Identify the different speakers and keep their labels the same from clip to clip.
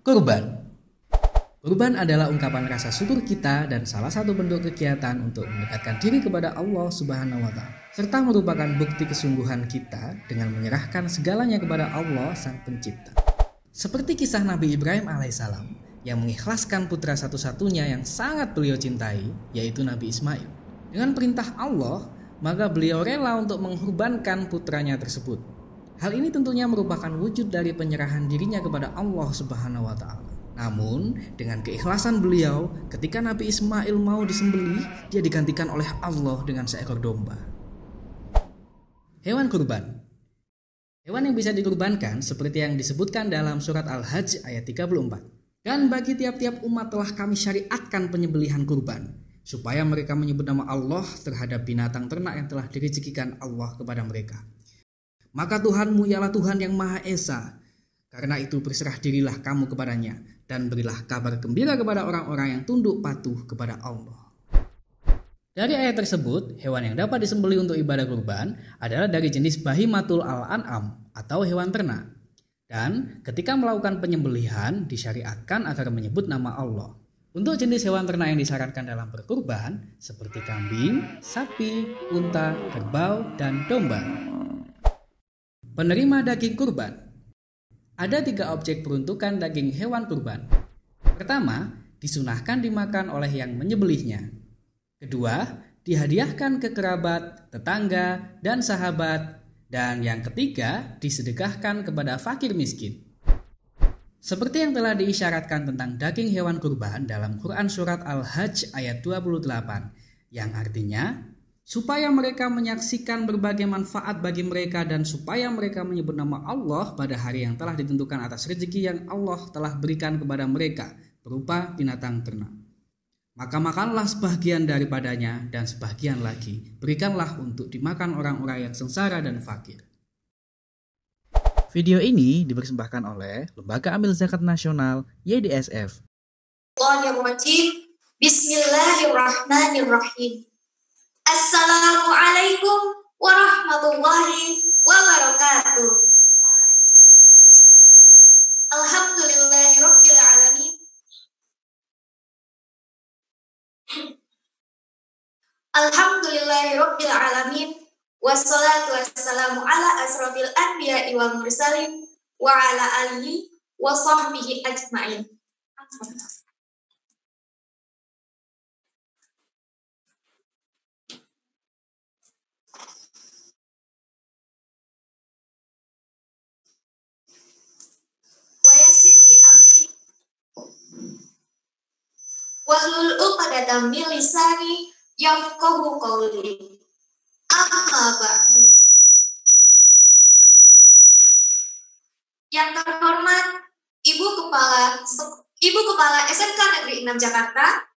Speaker 1: Kurban. Kurban adalah ungkapan rasa syukur kita dan salah satu bentuk kegiatan untuk mendekatkan diri kepada Allah Subhanahu wa Ta'ala, serta merupakan bukti kesungguhan kita dengan menyerahkan segalanya kepada Allah Sang Pencipta. Seperti kisah Nabi Ibrahim alaihissalam yang mengikhlaskan putra satu-satunya yang sangat beliau cintai, yaitu Nabi Ismail. Dengan perintah Allah, maka beliau rela untuk mengorbankan putranya tersebut. Hal ini tentunya merupakan wujud dari penyerahan dirinya kepada Allah Subhanahu wa Ta'ala. Namun, dengan keikhlasan beliau, ketika Nabi Ismail mau disembelih, dia digantikan oleh Allah dengan seekor domba. Hewan kurban. Hewan yang bisa dikurbankan seperti yang disebutkan dalam surat Al-Hajj ayat 34. Dan bagi tiap-tiap umat telah kami syariatkan penyembelihan kurban, supaya mereka menyebut nama Allah terhadap binatang ternak yang telah direzekikan Allah kepada mereka. Maka Tuhanmu ialah Tuhan yang Maha Esa. Karena itu berserah dirilah kamu kepadanya dan berilah kabar gembira kepada orang-orang yang tunduk patuh kepada Allah. Dari ayat tersebut, hewan yang dapat disembelih untuk ibadah kurban adalah dari jenis bahimatul al-an'am atau hewan ternak. Dan ketika melakukan penyembelihan disyariatkan agar menyebut nama Allah. Untuk jenis hewan ternak yang disyaratkan dalam berkurban seperti kambing, sapi, unta, kerbau, dan domba. Penerima daging kurban. Ada 3 objek peruntukan daging hewan kurban. Pertama, disunahkan dimakan oleh yang menyembelihnya. Kedua, dihadiahkan ke kerabat, tetangga, dan sahabat. Dan yang ketiga, disedekahkan kepada fakir miskin. Seperti yang telah diisyaratkan tentang daging hewan kurban dalam Quran Surat Al-Hajj ayat 28, yang artinya, supaya mereka menyaksikan berbagai manfaat bagi mereka dan supaya mereka menyebut nama Allah pada hari yang telah ditentukan atas rezeki yang Allah telah berikan kepada mereka berupa binatang ternak. Maka makanlah sebagian daripadanya dan sebagian lagi berikanlah untuk dimakan orang-orang yang sengsara dan fakir. Video ini dipersembahkan oleh Lembaga Amil Zakat Nasional YDSF.
Speaker 2: Bismillahirrahmanirrahim. Assalamualaikum warahmatullahi wabarakatuh. Alhamdulillahirabbil alamin. Alhamdulillahirabbil alamin. Wassalatu wassalamu ala asrofil anbiya'i wal mursalin wa ala alihi wa sahbihi ajma'in. Wahlul 'uqdatam min lisani yafqahu qawli. Amma ba'du. Yang terhormat Ibu Kepala SMK Negeri 6 Jakarta,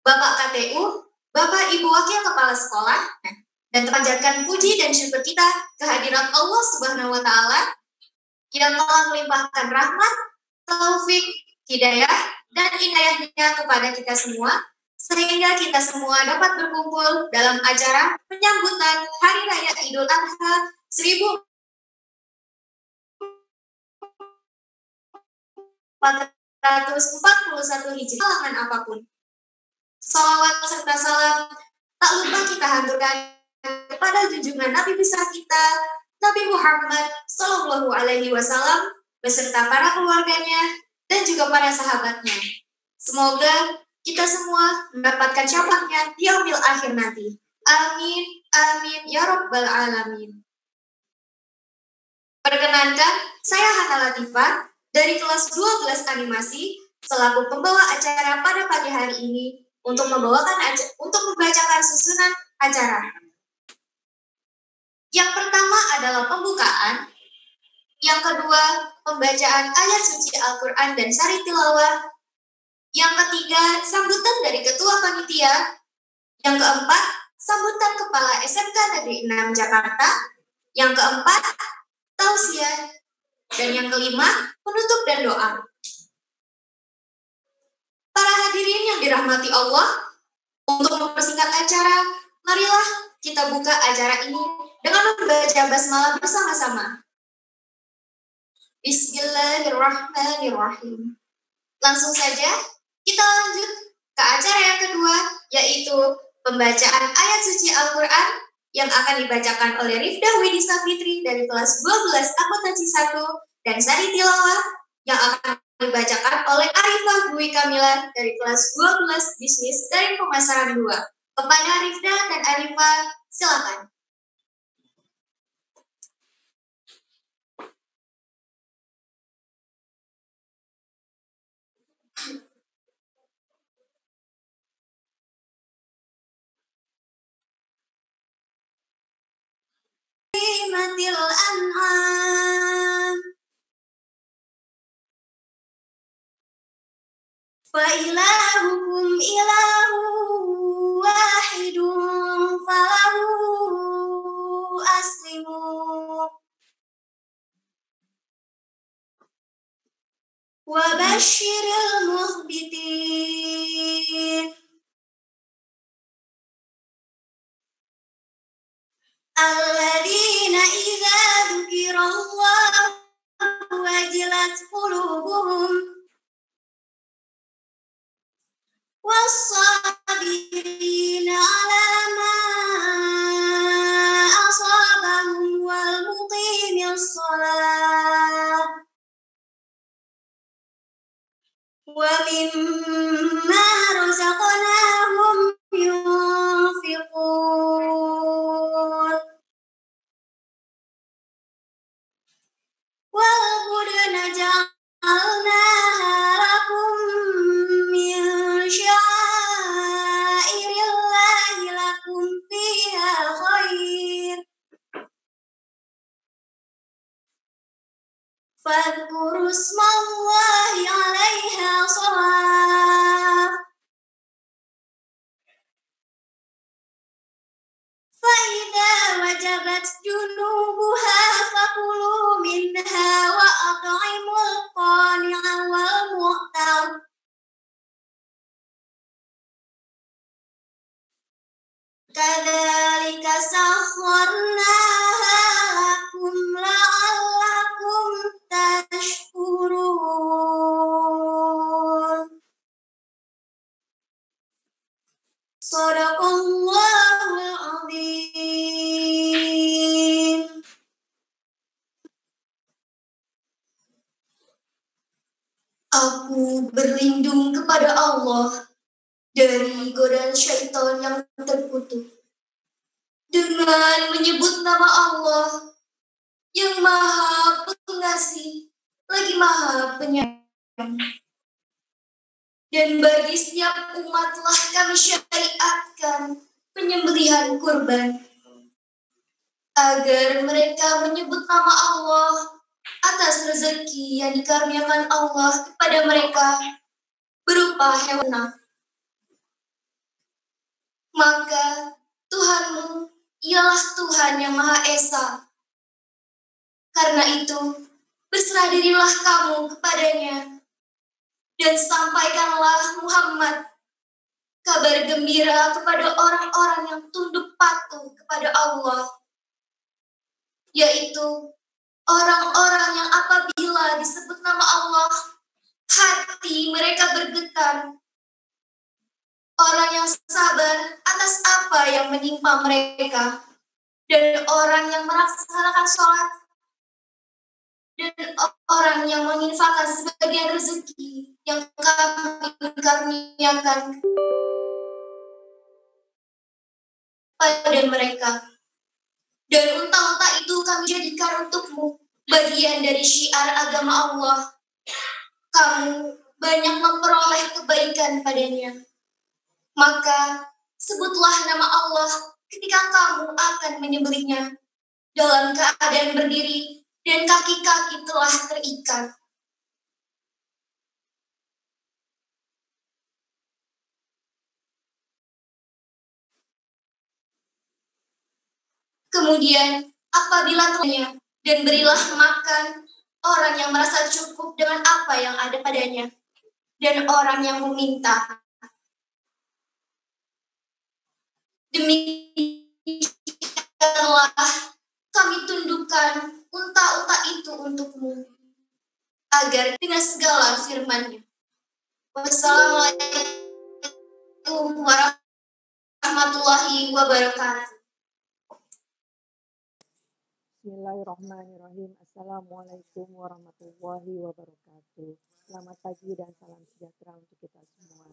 Speaker 2: Bapak KTU, Bapak Ibu Wakil Kepala Sekolah, dan panjatkan puji dan syukur kita kehadirat Allah Subhanahu wa Ta'ala yang telah melimpahkan rahmat, taufik, hidayah, dan inayahnya kepada kita semua, sehingga kita semua dapat berkumpul dalam acara penyambutan Hari Raya Idul Adha 1441 Hijriah, kalangan apapun. Salawat serta salam tak lupa kita haturkan kepada junjungan Nabi besar kita, Nabi Muhammad Sallallahu Alaihi Wasallam, beserta para keluarganya dan juga para sahabatnya. Semoga kita semua mendapatkan syafaatnya di yaumil akhir nanti. Amin, amin, ya rabbal alamin. Perkenankan, saya Hana Latifah dari kelas 12 animasi selaku pembawa acara pada pagi hari ini untuk membacakan susunan acara. Yang pertama adalah pembukaan, yang kedua pembacaan ayat suci Al-Quran dan syari tilawah, yang ketiga sambutan dari ketua panitia, yang keempat sambutan kepala SMK Negeri 6 Jakarta, yang keempat tausiah, dan yang kelima penutup dan doa. Para hadirin yang dirahmati Allah, Untuk mempersingkat acara, marilah kita buka acara ini dengan membaca basmalah bersama-sama. Bismillahirrahmanirrahim. Langsung saja kita lanjut ke acara yang kedua, yaitu pembacaan ayat suci Al-Quran yang akan dibacakan oleh Rifdah Widisa Fitri dari kelas 12 akuntansi 1 dan Sari Tilawah yang akan dibacakan oleh Arifah Dwi Kamila dari kelas 12 bisnis dari pemasaran 2. Kepada Rifdah dan Arifah, silakan. Matil an'am fa ilahukum ilahu wahidun falahu aslimu wa basyiril muhbitin alladzina idza dzukirallahu wajilat qulubuhum was-sabirina 'ala ma asabahum wal muqimis shalah wa mimma razaqnahum yunfiqun wal budna ja'alnaha lakum min sya'airillahi lakum fiha khair fadhkuru ismallahi 'alaiha shawaf فإذا وجبت جنوبها فكلوا منها وأطعموا القانع والمعتر كذلك سخرناها لكم لعلكم تشكرون Sadaqallahul azim. Aku berlindung kepada Allah dari godaan syaitan yang terkutuk dengan menyebut nama Allah yang Maha Pengasih lagi Maha Penyayang. Dan bagi setiap umat telah kami syariatkan penyembelihan kurban agar mereka menyebut nama Allah atas rezeki yang dikaruniakan Allah kepada mereka berupa hewan. Maka Tuhanmu ialah Tuhan yang Maha Esa. Karena itu, berserah dirilah kamu kepadanya dan sampaikanlah Muhammad kabar gembira kepada orang-orang yang tunduk patuh kepada Allah, yaitu orang-orang yang apabila disebut nama Allah, hati mereka bergetar, orang yang sabar atas apa yang menimpa mereka, dan orang yang melaksanakan sholat, dan orang yang menginfakkan sebagian rezeki yang kami karuniakan pada mereka. Dan unta-unta itu kami jadikan untukmu bagian dari syiar agama Allah. Kamu banyak memperoleh kebaikan padanya. Maka sebutlah nama Allah ketika kamu akan menyembelihnya dalam keadaan berdiri dan kaki-kaki telah terikat. Kemudian apabila telah dan berilah makan orang yang merasa cukup dengan apa yang ada padanya dan orang yang meminta. Demikianlah kami tundukkan unta-unta itu untukmu, agar dengan segala firman-Nya. Wassalamualaikum warahmatullahi wabarakatuh.
Speaker 3: Bismillahirrahmanirrahim. Assalamualaikum warahmatullahi wabarakatuh. Selamat pagi dan salam sejahtera untuk kita semua.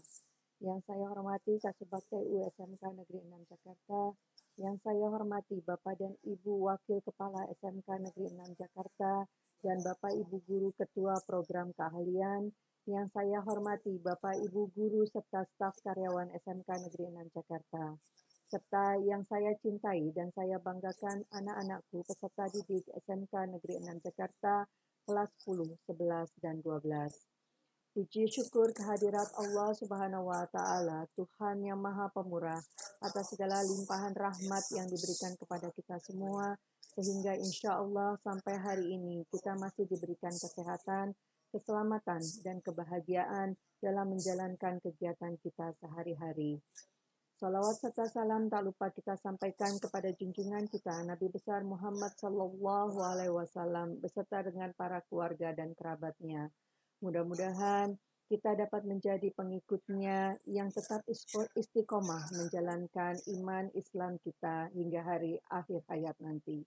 Speaker 3: Yang saya hormati Kasubag TU SMK Negeri 6 Jakarta. Yang saya hormati Bapak dan Ibu Wakil Kepala SMK Negeri 6 Jakarta dan Bapak Ibu Guru Ketua Program Keahlian. Yang saya hormati Bapak Ibu Guru serta staf karyawan SMK Negeri 6 Jakarta. Serta yang saya cintai dan saya banggakan anak-anakku peserta didik SMK Negeri 6 Jakarta kelas 10, 11, dan 12. Puji syukur kehadirat Allah Subhanahu wa Ta'ala, Tuhan yang Maha Pemurah, atas segala limpahan rahmat yang diberikan kepada kita semua, sehingga insya Allah sampai hari ini kita masih diberikan kesehatan, keselamatan, dan kebahagiaan dalam menjalankan kegiatan kita sehari-hari. Salawat serta salam tak lupa kita sampaikan kepada junjungan kita Nabi besar Muhammad Sallallahu Alaihi Wasallam beserta dengan para keluarga dan kerabatnya. Mudah-mudahan kita dapat menjadi pengikutnya yang tetap istiqomah menjalankan iman Islam kita hingga hari akhir hayat nanti.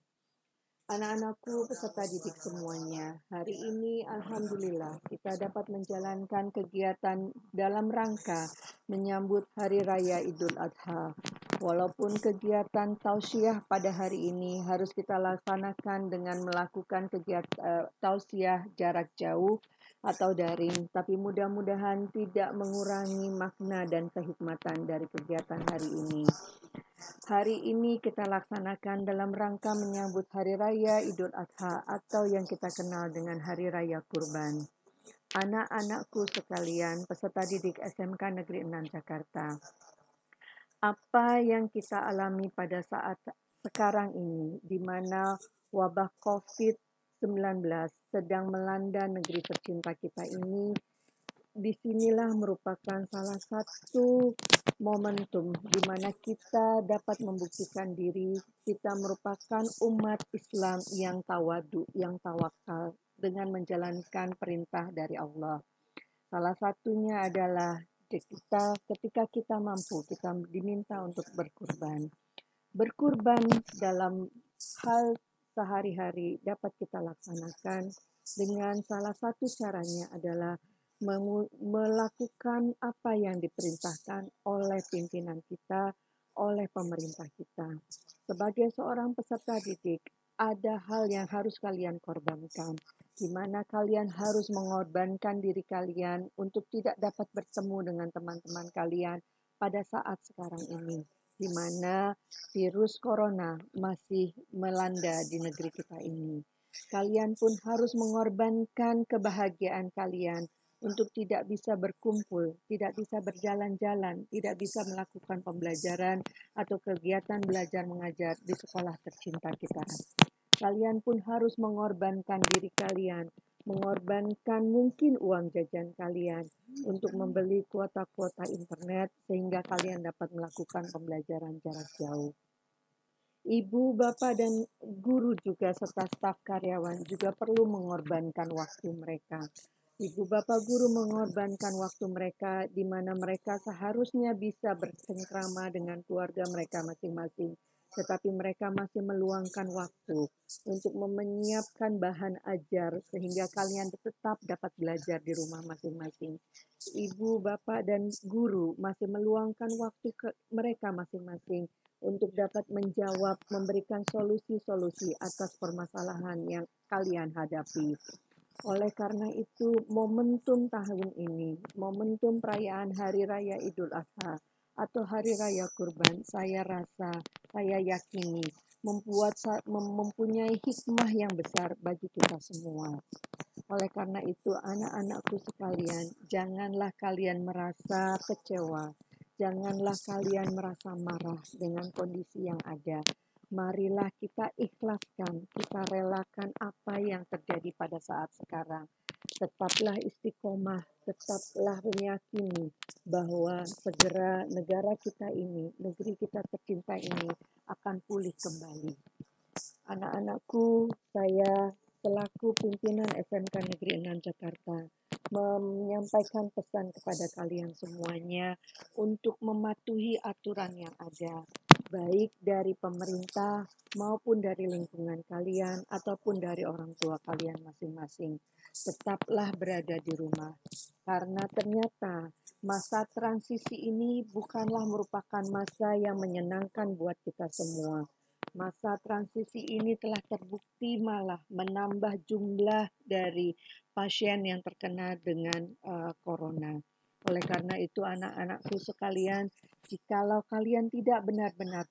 Speaker 3: Anak-anakku peserta didik semuanya, hari ini Alhamdulillah kita dapat menjalankan kegiatan dalam rangka menyambut Hari Raya Idul Adha. Walaupun kegiatan tausiah pada hari ini harus kita laksanakan dengan melakukan kegiatan tausiah jarak jauh atau daring, tapi mudah-mudahan tidak mengurangi makna dan kehikmatan dari kegiatan hari ini. Hari ini kita laksanakan dalam rangka menyambut Hari Raya Idul Adha atau yang kita kenal dengan Hari Raya Kurban. Anak-anakku sekalian, peserta didik SMK Negeri 6 Jakarta. Apa yang kita alami pada saat sekarang ini, di mana wabah COVID-19 sedang melanda negeri tercinta kita ini, disinilah merupakan salah satu momentum di mana kita dapat membuktikan diri kita merupakan umat Islam yang tawadu, yang tawakal dengan menjalankan perintah dari Allah. Salah satunya adalah ketika kita mampu, kita diminta untuk berkurban. Berkurban dalam hal sehari-hari dapat kita laksanakan dengan salah satu caranya adalah melakukan apa yang diperintahkan oleh pimpinan kita, oleh pemerintah kita. Sebagai seorang peserta didik, ada hal yang harus kalian korbankan, di mana kalian harus mengorbankan diri kalian untuk tidak dapat bertemu dengan teman-teman kalian pada saat sekarang ini, di mana virus corona masih melanda di negeri kita ini. Kalian pun harus mengorbankan kebahagiaan kalian untuk tidak bisa berkumpul, tidak bisa berjalan-jalan, tidak bisa melakukan pembelajaran atau kegiatan belajar mengajar di sekolah tercinta kita. Kalian pun harus mengorbankan diri kalian, mengorbankan mungkin uang jajan kalian untuk membeli kuota-kuota internet sehingga kalian dapat melakukan pembelajaran jarak jauh. Ibu, bapak, dan guru juga serta staf karyawan juga perlu mengorbankan waktu mereka. Ibu, bapak, guru mengorbankan waktu mereka di mana mereka seharusnya bisa bercengkrama dengan keluarga mereka masing-masing. Tetapi mereka masih meluangkan waktu untuk menyiapkan bahan ajar sehingga kalian tetap dapat belajar di rumah masing-masing. Ibu, bapak, dan guru masih meluangkan waktu ke mereka masing-masing untuk dapat menjawab, memberikan solusi-solusi atas permasalahan yang kalian hadapi. Oleh karena itu, momentum tahun ini, momentum perayaan Hari Raya Idul Adha atau Hari Raya Kurban, saya rasa, saya yakini mempunyai hikmah yang besar bagi kita semua. Oleh karena itu, anak-anakku sekalian, janganlah kalian merasa kecewa, janganlah kalian merasa marah dengan kondisi yang ada. Marilah kita ikhlaskan, kita relakan apa yang terjadi pada saat sekarang. tetaplah istiqomah, tetaplah meyakini bahwa segera negara kita ini, negeri kita tercinta ini akan pulih kembali. Anak-anakku, saya selaku pimpinan SMK Negeri 6 Jakarta menyampaikan pesan kepada kalian semuanya untuk mematuhi aturan yang ada, baik dari pemerintah maupun dari lingkungan kalian ataupun dari orang tua kalian masing-masing. Tetaplah berada di rumah, karena ternyata masa transisi ini bukanlah merupakan masa yang menyenangkan buat kita semua. Masa transisi ini telah terbukti malah menambah jumlah dari pasien yang terkena dengan corona. Oleh karena itu anak-anakku sekalian, jikalau kalian tidak benar-benar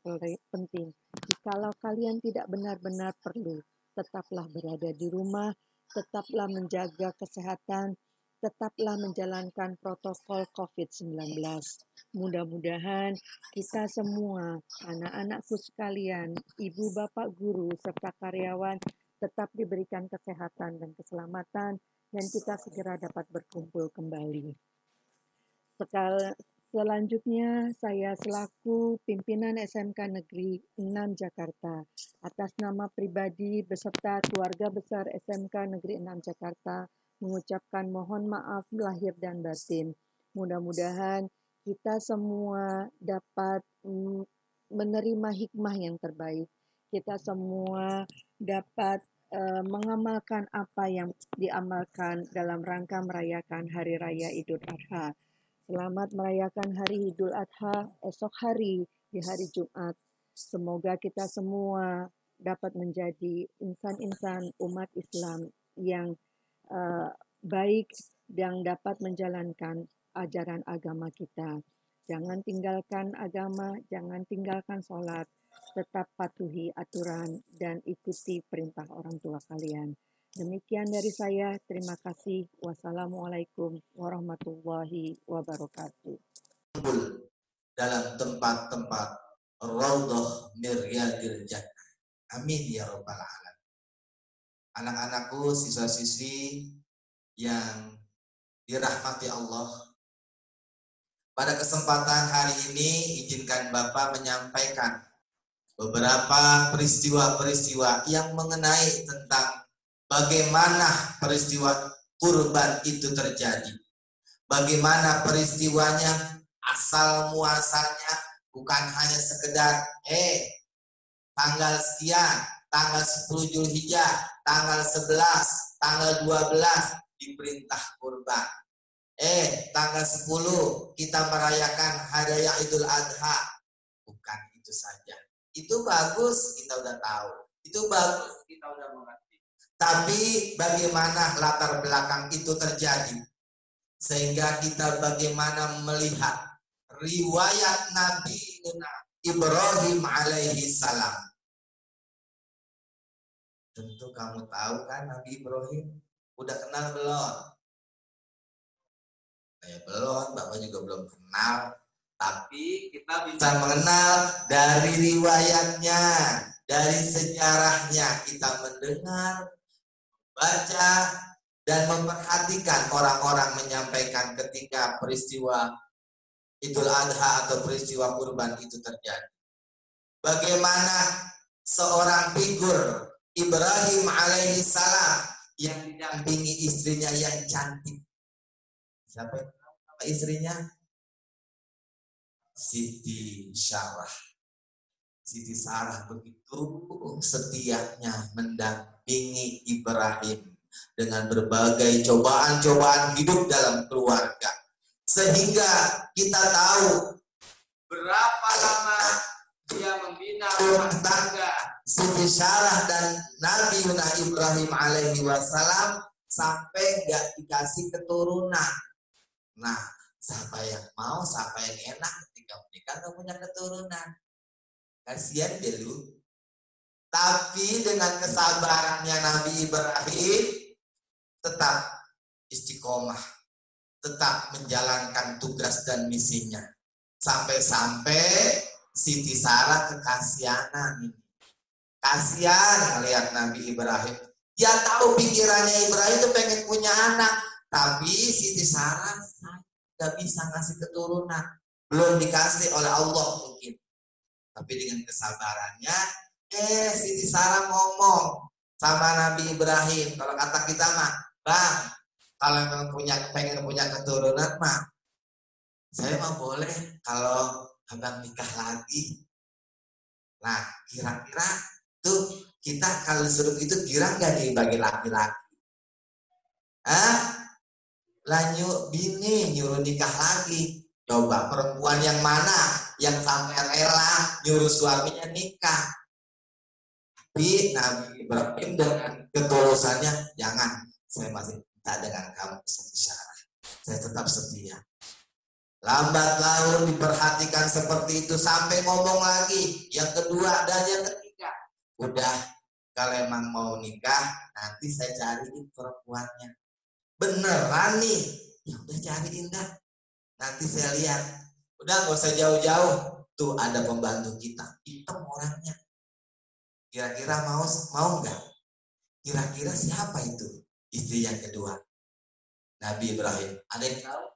Speaker 3: penting, jikalau kalian tidak benar-benar perlu, tetaplah berada di rumah, tetaplah menjaga kesehatan, tetaplah menjalankan protokol COVID-19. Mudah-mudahan kita semua, anak-anakku sekalian, ibu bapak guru, serta karyawan tetap diberikan kesehatan dan keselamatan, dan kita segera dapat berkumpul kembali. Selanjutnya, saya selaku pimpinan SMK Negeri 6 Jakarta, atas nama pribadi beserta keluarga besar SMK Negeri 6 Jakarta, mengucapkan mohon maaf lahir dan batin. Mudah-mudahan kita semua dapat menerima hikmah yang terbaik. Kita semua dapat mengamalkan apa yang diamalkan dalam rangka merayakan Hari Raya Idul Adha. Selamat merayakan Hari Idul Adha esok hari di hari Jumat. Semoga kita semua dapat menjadi insan-insan umat Islam yang baik yang dapat menjalankan ajaran agama kita. Jangan tinggalkan agama, jangan tinggalkan sholat, tetap patuhi aturan dan ikuti perintah orang tua kalian. Demikian dari saya, terima kasih. Wassalamualaikum warahmatullahi wabarakatuh.
Speaker 4: Dalam tempat-tempat Raudhah Miryadil Jannah. Amin ya rabbal alamin. Anak-anakku, siswa-siswi yang dirahmati Allah, pada kesempatan hari ini izinkan Bapak menyampaikan beberapa peristiwa-peristiwa yang mengenai tentang bagaimana peristiwa kurban itu terjadi. Bagaimana peristiwanya, asal muasalnya, bukan hanya sekedar tanggal sekian, tanggal 10 Zulhijjah, tanggal 11, tanggal 12 diperintah kurban. Tanggal 10 kita merayakan Hari Raya Idul Adha. Bukan itu saja. Itu bagus, kita udah tahu. Itu bagus, kita udah mengerti. Tapi bagaimana latar belakang itu terjadi? Sehingga kita bagaimana melihat riwayat Nabi Ibrahim alaihi salam. Tentu kamu tahu kan Nabi Ibrahim? Udah kenal belum? Belum, Bapak juga belum kenal. Tapi kita bisa mengenal dari riwayatnya, dari sejarahnya. Kita mendengar, baca, dan memperhatikan orang-orang menyampaikan ketika peristiwa Idul Adha atau peristiwa kurban itu terjadi. Bagaimana seorang figur Ibrahim alaihi salam yang didampingi istrinya yang cantik. Siapa nama istrinya? Siti Sarah. Siti Sarah begitu setianya mendampingi Ibrahim dengan berbagai cobaan-cobaan hidup dalam keluarga. Sehingga kita tahu berapa lama dia membina rumah tangga Siti Sarah dan Nabi Ibrahim alaihi wasallam sampai gak dikasih keturunan. Nah, siapa yang mau, siapa yang enak ketika menikah gak punya keturunan. Kasihan dulu. Tapi dengan kesabarannya Nabi Ibrahim tetap istiqomah, tetap menjalankan tugas dan misinya. Sampai-sampai Siti Sarah kekasianan. Kasihan melihat Nabi Ibrahim Dia tahu pikirannya Ibrahim itu pengen punya anak, tapi Siti Sarah nggak bisa ngasih keturunan, belum dikasih oleh Allah mungkin. Tapi dengan kesabarannya, Siti Sarah ngomong sama Nabi Ibrahim. Kalau kata kita mah, Bang, kalau memang pengen punya keturunan mah, saya mah boleh kalau abang nikah lagi. Nah, kira-kira tuh kita kalau suruh itu kira nggak nih bagi laki-laki? Lanjut bini nyuruh nikah lagi. Coba perempuan yang mana yang sampai rela nyuruh suaminya nikah? Tapi Nabi Ibrahim dengan ketulusannya, jangan, saya masih minta dengan kamu secara, saya tetap setia. Lambat laun diperhatikan seperti itu sampai ngomong lagi yang kedua dan yang ketiga. Udah, kalau emang mau nikah nanti saya cariin perempuannya. Beneran nih, ya udah cariin dah. Nanti saya lihat. Udah gak usah jauh-jauh. Tuh ada pembantu kita, hitam orangnya. Kira-kira mau nggak? Kira-kira siapa itu istri yang kedua? Nabi Ibrahim. Ada yang tahu?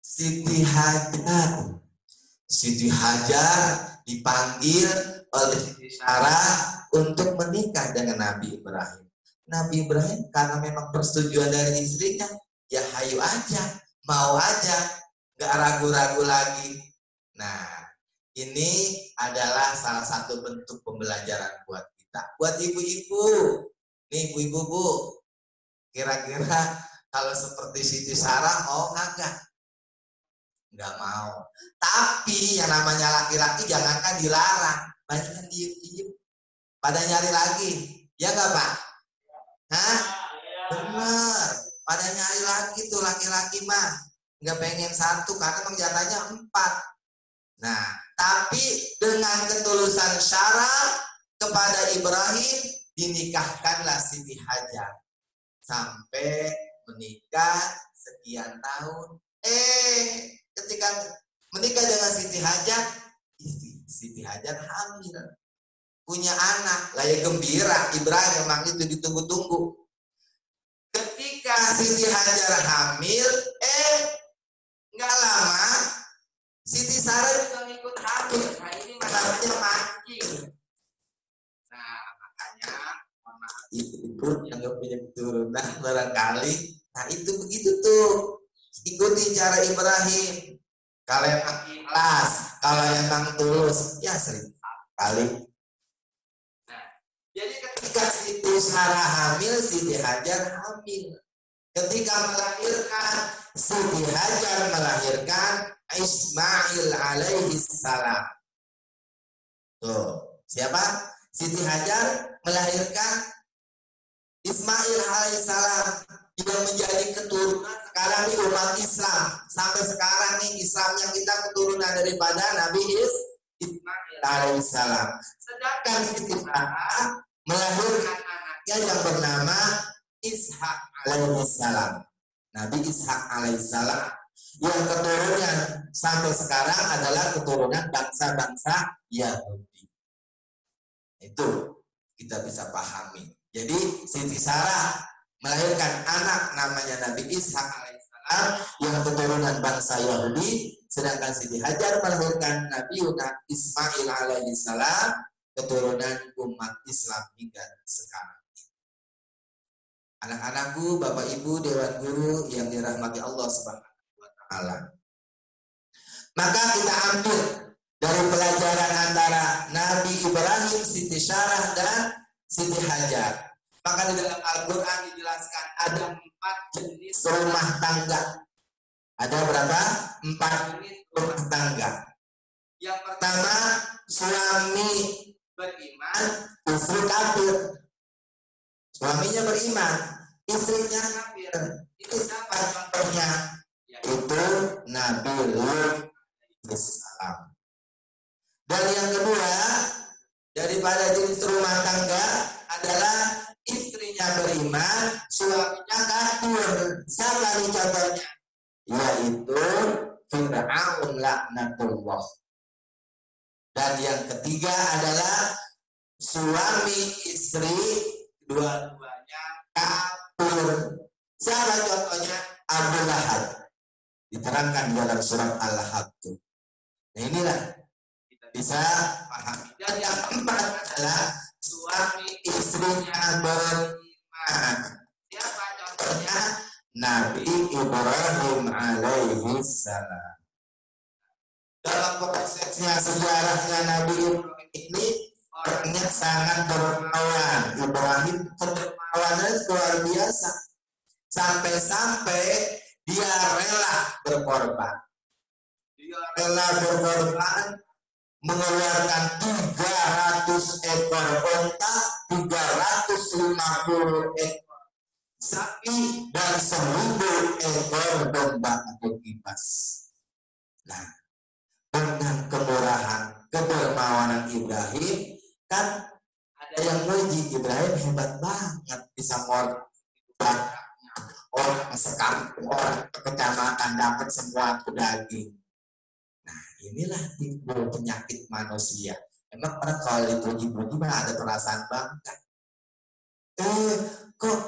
Speaker 4: Siti Hajar. Siti Hajar dipanggil oleh Siti Sarah untuk menikah dengan Nabi Ibrahim. Nabi Ibrahim karena memang persetujuan dari istrinya, ya hayu aja, mau aja, gak ragu-ragu lagi. Nah, ini adalah salah satu bentuk pembelajaran buat kita. Buat ibu-ibu, nih ibu-ibu bu, kira-kira kalau seperti Siti Sarah mau kagak? Nggak mau. Tapi yang namanya laki-laki jangankan dilarang, banyak yang diem-diem, pada nyari lagi, ya nggak Pak? Hah? Bener, pada nyari lagi tuh laki-laki mah, nggak pengen satu karena menjatanya 4. Nah, tapi dengan ketulusan Sarah kepada Ibrahim dinikahkanlah Siti Hajar sampai menikah sekian tahun. Ketika menikah dengan Siti Hajar, Siti Hajar hamil, punya anak. Lah ya gembira, Ibrahim memang itu ditunggu-tunggu. Ketika Siti Hajar hamil, nggak lama Siti Sarah juga ikut hamil. Nah ini namanya mancing. Nah makanya ibu yang nggak punya keturunan barangkali, nah itu begitu tuh. Ikuti cara Ibrahim. Kalau emang ikhlas, kalau emang tulus, ya sering kali. Nah, jadi ketika Siti Sarah hamil, Siti Hajar hamil. Ketika melahirkan, Siti Hajar melahirkan Ismail alaihi salam. Tuh, siapa? Siti Hajar melahirkan Ismail alaihi salam yang menjadi keturunan sekarang di umat Islam. Sampai sekarang nih Islam yang kita keturunan daripada Nabi Ismail alaihissalam. Sedangkan Siti Sarah melahirkan anaknya yang bernama Ishak alaihissalam. Nabi Ishak alaihissalam yang keturunan sampai sekarang adalah keturunan bangsa-bangsa Yahudi. Itu kita bisa pahami. Jadi Siti Sarah melahirkan anak namanya Nabi Ishak alaihissalam yang keturunan bangsa Yahudi, sedangkan Siti Hajar melahirkan Nabi Ismail alaihissalam keturunan umat Islam hingga sekarang. Anak-anakku, Bapak Ibu, Dewan Guru yang dirahmati Allah Subhanahu wa Ta'ala. Maka kita ambil dari pelajaran antara Nabi Ibrahim, Siti Sarah dan Siti Hajar. Maka di dalam Al-Quran dijelaskan ada 4 jenis rumah tangga. Ada berapa? 4 jenis rumah tangga. Yang pertama, suami beriman, istri kafir. Suaminya beriman, istrinya kafir. Itu siapa contohnya? Yaitu Nabi Lut alaihissalam. Dan yang kedua, daripada jenis rumah tangga adalah istrinya beriman, suaminya kafir. Siapa nih contohnya? Yaitu Fir'aun laknatullah. Dan yang ketiga adalah suami istri dua-duanya kafir. Siapa contohnya? Abu Lahab. Diterangkan dalam surat Al-Lahab. Nah inilah kita bisa pahami. Dan yang keempat adalah suami istrinya beriman. Siapa contohnya? Nabi Ibrahim alaihi salam. Dalam prosesnya sejarahnya Nabi Ibrahim ini orangnya sangat dermawan. Ibrahim kedermawanannya luar biasa. Sampai-sampai dia rela berkorban. Dia rela berkorban mengeluarkan 300 ekor unta, 350 ekor sapi, dan 1000 ekor domba atau kibas. Nah, dengan kemurahan, kedermawanan Ibrahim, kan ada yang muji Ibrahim hebat banget bisa ngorban orang sekampung, orang kecamatan dapat semua daging. Nah inilah timbul penyakit manusia. Emang orang kalau dipuji-puji mah ada perasaan bangga. Kok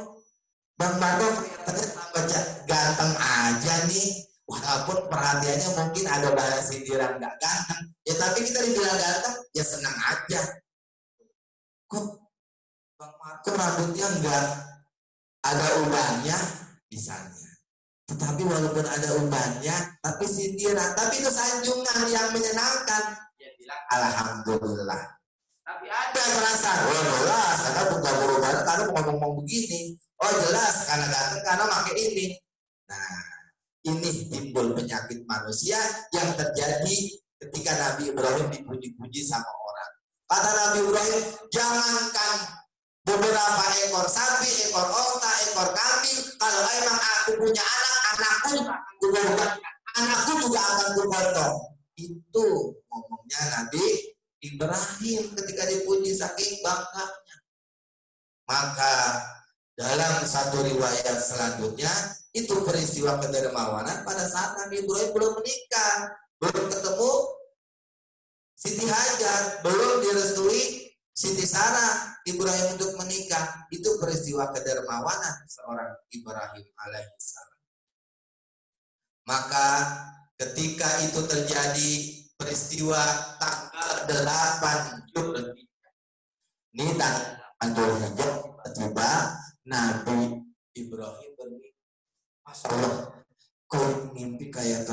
Speaker 4: Bang Marco kelihatannya tambah ganteng aja nih. Walaupun perhatiannya mungkin ada bahan sindiran gak ganteng. Ya tapi kita dibilang ganteng, ya senang aja. Kok Bang Marco rambutnya enggak ada ubannya misalnya. Tetapi walaupun ada ubannya, tapi sindiran, tapi itu sanjungan yang menyenangkan. Dia bilang alhamdulillah. Tapi ada merasa, oh jelas karena bukan berubah, karena ngomong begini. Oh jelas karena ganteng, karena pakai ini. Nah, ini timbul penyakit manusia yang terjadi ketika Nabi Ibrahim dipuji-puji sama orang. Kata Nabi Ibrahim, jangankan beberapa ekor sapi, ekor onta, ekor kambing, kalau emang aku punya anak, anakku juga akan kupotong. Itu ngomongnya Nabi Ibrahim ketika dipuji saking bangganya. Maka dalam satu riwayat selanjutnya, itu peristiwa kedermawanan pada saat Nabi Ibrahim belum menikah, belum ketemu Siti Hajar, belum direstui Siti Sarah Ibrahim untuk menikah. Itu peristiwa kedermawanan seorang Ibrahim alaihissalam. Maka ketika itu terjadi peristiwa tanggal 8 Zulhijjah. Ini tanggal Zulhijjah tiba-tiba Nabi Ibrahim bermimpi. Masya Allah, kok mimpi kayak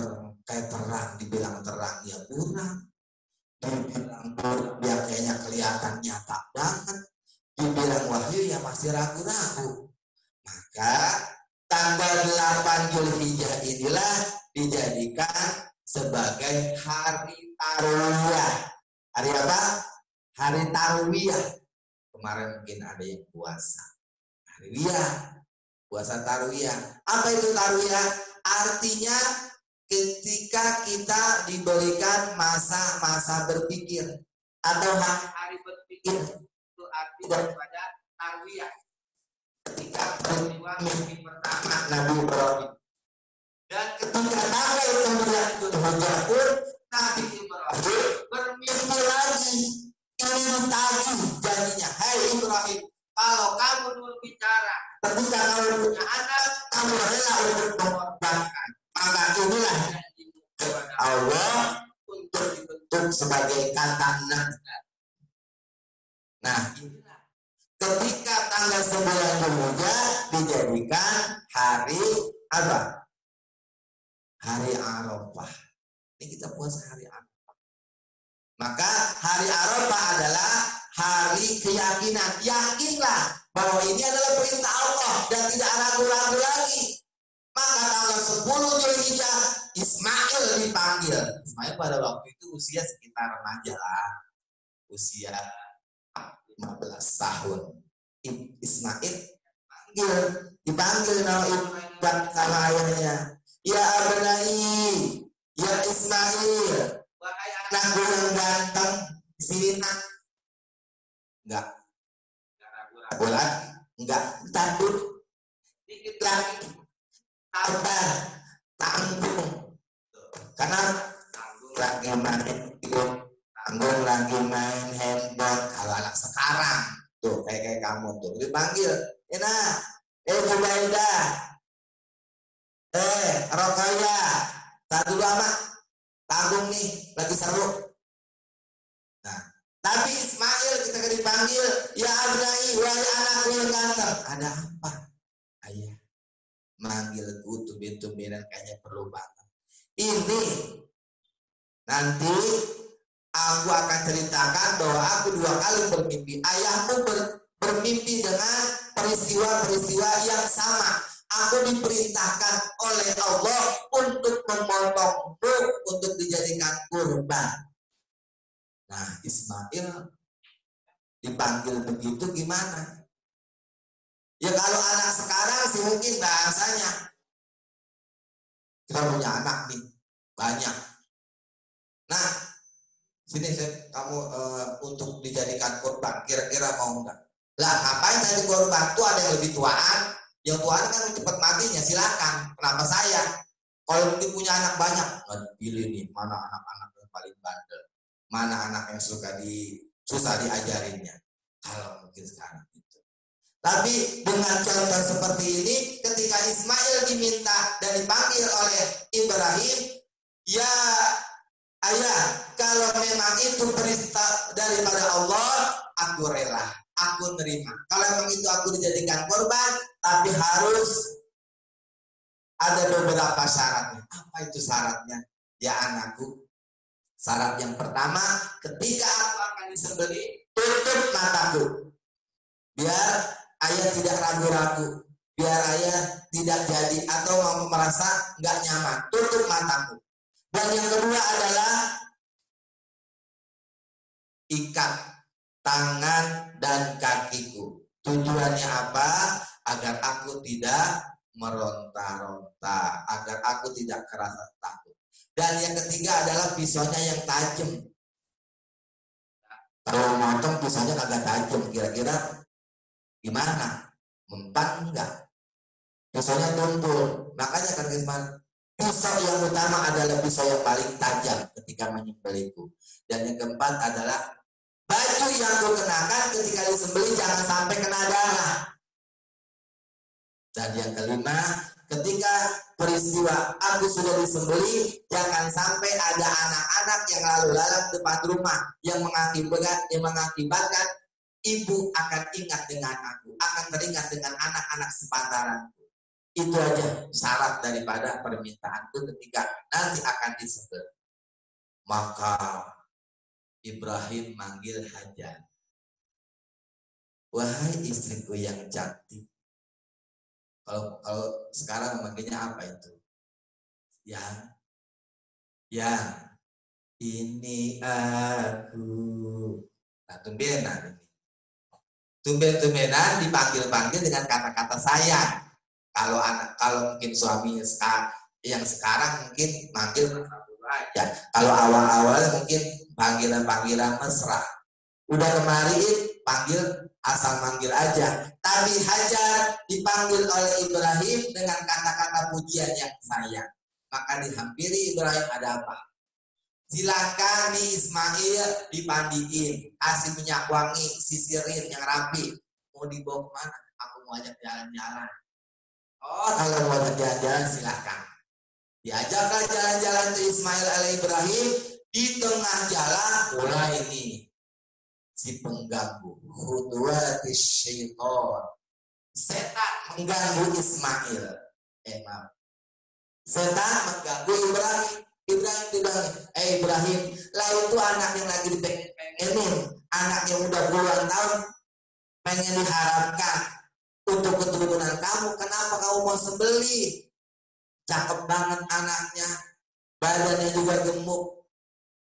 Speaker 4: terang, dibilang terang ya kurang. Dibilang dia kayaknya kelihatan nyata banget. Dibilang wahyu ya masih ragu-ragu. Maka tanggal 8 Zulhijjah inilah dijadikan sebagai hari Tarwiyah. Hari apa? Hari Tarwiyah. Kemarin mungkin ada yang puasa. Tarwiyah. Puasa Tarwiyah. Apa itu Tarwiyah? Artinya ketika kita diberikan masa-masa berpikir atau hari berpikir, itu arti daripada Tarwiyah. Ketika peristiwa mimpi pertama Nabi Ibrahim, dan ketika tanggal 9 Zulhijjah pun Nabi Ibrahim bermimpi lagi. Ini ditagih janjinya, hai Ibrahim, kalau kamu dulu bicara ketika kamu punya anak, kamu rela untuk mengorbankan. Maka inilah kepada Allah untuk dibentuk sebagai kata nazar. Nah, inilah ketika tanggal 9 Zulhijjah dijadikan hari apa? Hari Arafah. Ini kita puasa hari Arafah. Maka hari Arafah adalah hari keyakinan. Yakinlah bahwa ini adalah perintah Allah dan tidak ragu-ragu lagi. Maka tanggal 10 Zulhijjah Ismail dipanggil. Ismail pada waktu itu usia sekitar remaja lah. Usia 15 tahun. Ismail dipanggil nama Ibrahim sama ayahnya. Ya Abnai, ya Ismail, wahai anakku yang ganteng, sini nak. Enggak ragu-ragu lagi, enggak takut, dikit lagi, sabar, tanggung, karena tanggung lagi main handphone. Kalau anak sekarang motor. Dipanggil, Jubaidah, Rokaya, satu lama, tanggung nih, lagi seru. Nah, tapi Ismail ketika dipanggil, ya abnai, wahai anakku yang ganteng, ada apa? Ayah, manggilku tumben-tumbenan kayaknya perlu banget. Ini nanti aku akan ceritakan bahwa aku 2 kali bermimpi. Ayahmu bermimpi dengan peristiwa-peristiwa yang sama. Aku diperintahkan oleh Allah untuk memotongmu untuk dijadikan kurban. Nah, Ismail dipanggil begitu gimana? Ya kalau anak sekarang sih mungkin bahasanya, kita punya anak nih, banyak. Nah, sini kamu untuk dijadikan korban, kira-kira mau nggak? Lah, ngapain jadi korban? Tuh ada yang lebih tuaan, yang tuaan kan cepat matinya, silakan. Kenapa saya? Kalau mungkin punya anak banyak, pilih nih mana anak-anak yang paling bandel, mana anak yang susah diajarinnya. Kalau mungkin sekarang itu. Tapi dengan contoh seperti ini, ketika Ismail diminta dan dipanggil oleh Ibrahim, ya ayah, kalau memang itu perintah daripada Allah, aku rela, aku nerima. Kalau memang itu aku dijadikan korban, tapi harus ada beberapa syaratnya. Apa itu syaratnya? Ya anakku, syarat yang pertama, ketika aku akan disembelih, tutup mataku. Biar ayah tidak ragu-ragu, biar ayah tidak jadi atau merasa nggak nyaman, tutup mataku. Dan yang kedua adalah ikat tangan dan kakiku. Tujuannya apa? Agar aku tidak meronta-ronta, agar aku tidak kerasa takut. Dan yang ketiga adalah pisaunya yang tajam. Kalau motong pisaunya agak tajam, kira-kira gimana? Mempan enggak? Pisaunya tumpul. Makanya kan pisau yang utama adalah pisau yang paling tajam ketika menyembelihku. Dan yang keempat adalah baju yang aku kenakan ketika disembelih jangan sampai kena darah. Dan yang kelima, ketika peristiwa aku sudah disembelih, jangan sampai ada anak-anak yang lalu lalang depan rumah yang mengakibatkan ibu akan ingat dengan aku, akan teringat dengan anak-anak sepantaranku. Itu aja syarat daripada permintaanku ketika nanti akan disembelih. Maka Ibrahim manggil Hajar. Wahai istriku yang cantik. Kalau sekarang manggilnya apa itu? Ya, ini aku. Nah, tumben-tumbenan dipanggil-panggil dengan kata-kata sayang. Kalau mungkin suaminya yang sekarang mungkin manggil aja. Kalau awal-awal mungkin panggilan-panggilan mesra. Udah kemarin panggil asal manggil aja. Tapi Hajar dipanggil oleh Ibrahim dengan kata-kata pujian yang sayang. Maka dihampiri Ibrahim, ada apa? Silakan nih Ismail dipandiin, kasih minyak wangi, sisirin yang rapi. Mau dibawa kemana? Aku mau ajak jalan-jalan. Oh, kalau mau ajak jalan-jalan silakan. Diajaklah jalan-jalan ke Ismail alaihi Ibrahim. Di tengah jalan mulai ini si pengganggu, khutuwatis syaitan. Setan mengganggu Ismail. Setan mengganggu Ibrahim. Ibrahim, lah itu anak yang lagi dipengenin, anak yang udah puluhan tahun pengen diharapkan untuk keturunan kamu. Kenapa kamu mau sembelih? Cakep banget anaknya, badannya juga gemuk.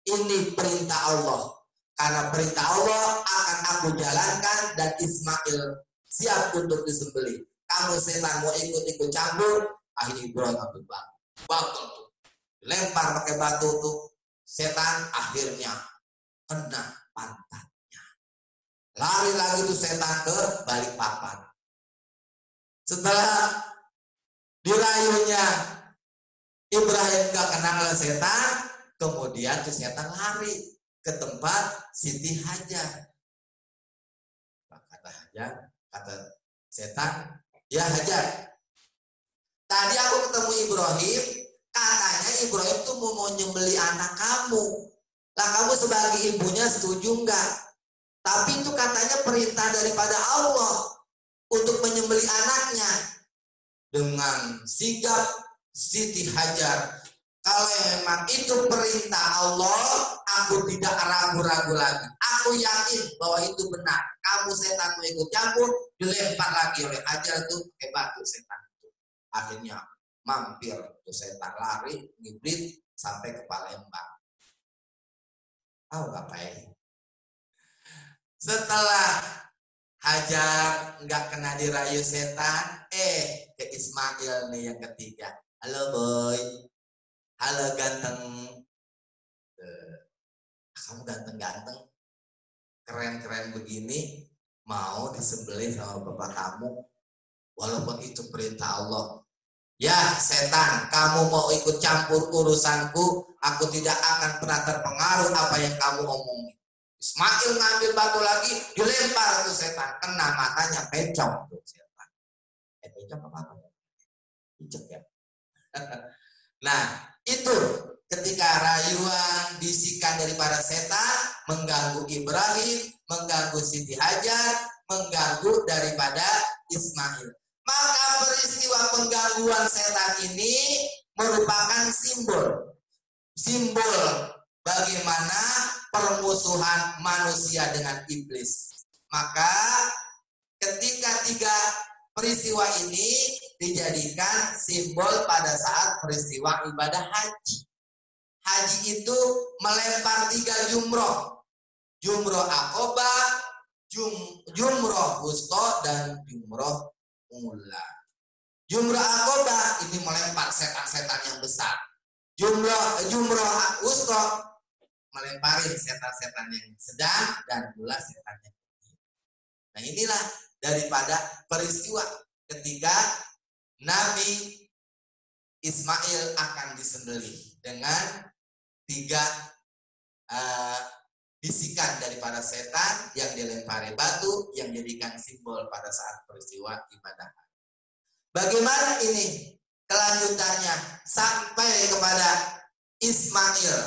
Speaker 4: Ini perintah Allah. Karena perintah Allah akan aku jalankan dan Ismail siap untuk disembelih. Kamu setan mau ikut campur, akhirnya Ibrahim ambil batu tuh. Lempar pakai batu tuh, setan akhirnya kena pantatnya. Lari lagi tuh setan ke Balikpapan. Setelah dirayunya Ibrahim gak kenal setan, kemudian tuh setan lari ke tempat Siti Hajar. Kata Kata setan, ya Hajar, tadi aku ketemu Ibrahim, katanya Ibrahim tuh mau nyembeli anak kamu. Lah kamu sebagai ibunya setuju enggak? Tapi itu katanya perintah daripada Allah untuk menyembeli anaknya. Dengan sigap Siti Hajar, kalau memang itu perintah Allah, aku tidak ragu-ragu lagi. Aku yakin bahwa itu benar. Kamu setan mau ikut campur, dilempar lagi oleh Hajar itu pakai batu setan itu. Akhirnya mampir tuh setan, lari ngibrit sampai ke Palembang. Ngapain? Setelah Hajar nggak kena dirayu setan, ke Ismail nih yang ketiga. Halo boy, halo ganteng, kamu ganteng-ganteng, keren-keren begini, mau disembelih sama bapak kamu, walaupun itu perintah Allah. Ya setan, kamu mau ikut campur urusanku, aku tidak akan pernah terpengaruh apa yang kamu omongin. Ismail ngambil batu lagi, dilempar tuh setan, kena matanya, pecong tuh setan. Pecong apa? Picek ya. Nah, itu ketika rayuan, bisikan daripada setan mengganggu Ibrahim, mengganggu Siti Hajar, mengganggu daripada Ismail. Maka peristiwa penggangguan setan ini merupakan simbol bagaimana permusuhan manusia dengan iblis. Maka ketika 3 peristiwa ini dijadikan simbol pada saat peristiwa ibadah haji. Haji itu melempar 3 jumroh. Jumroh Aqobah, jumroh wusta, dan jumroh ula. Jumroh Aqobah ini melempar setan-setan yang besar. Jumroh wusta melempari setan-setan yang sedang, dan ula setan yang kecil. Nah inilah daripada peristiwa ketika Nabi Ismail akan disembelih dengan 3 bisikan daripada setan yang dilempari batu yang jadikan simbol pada saat peristiwa ibadah. Bagaimana ini kelanjutannya sampai kepada Ismail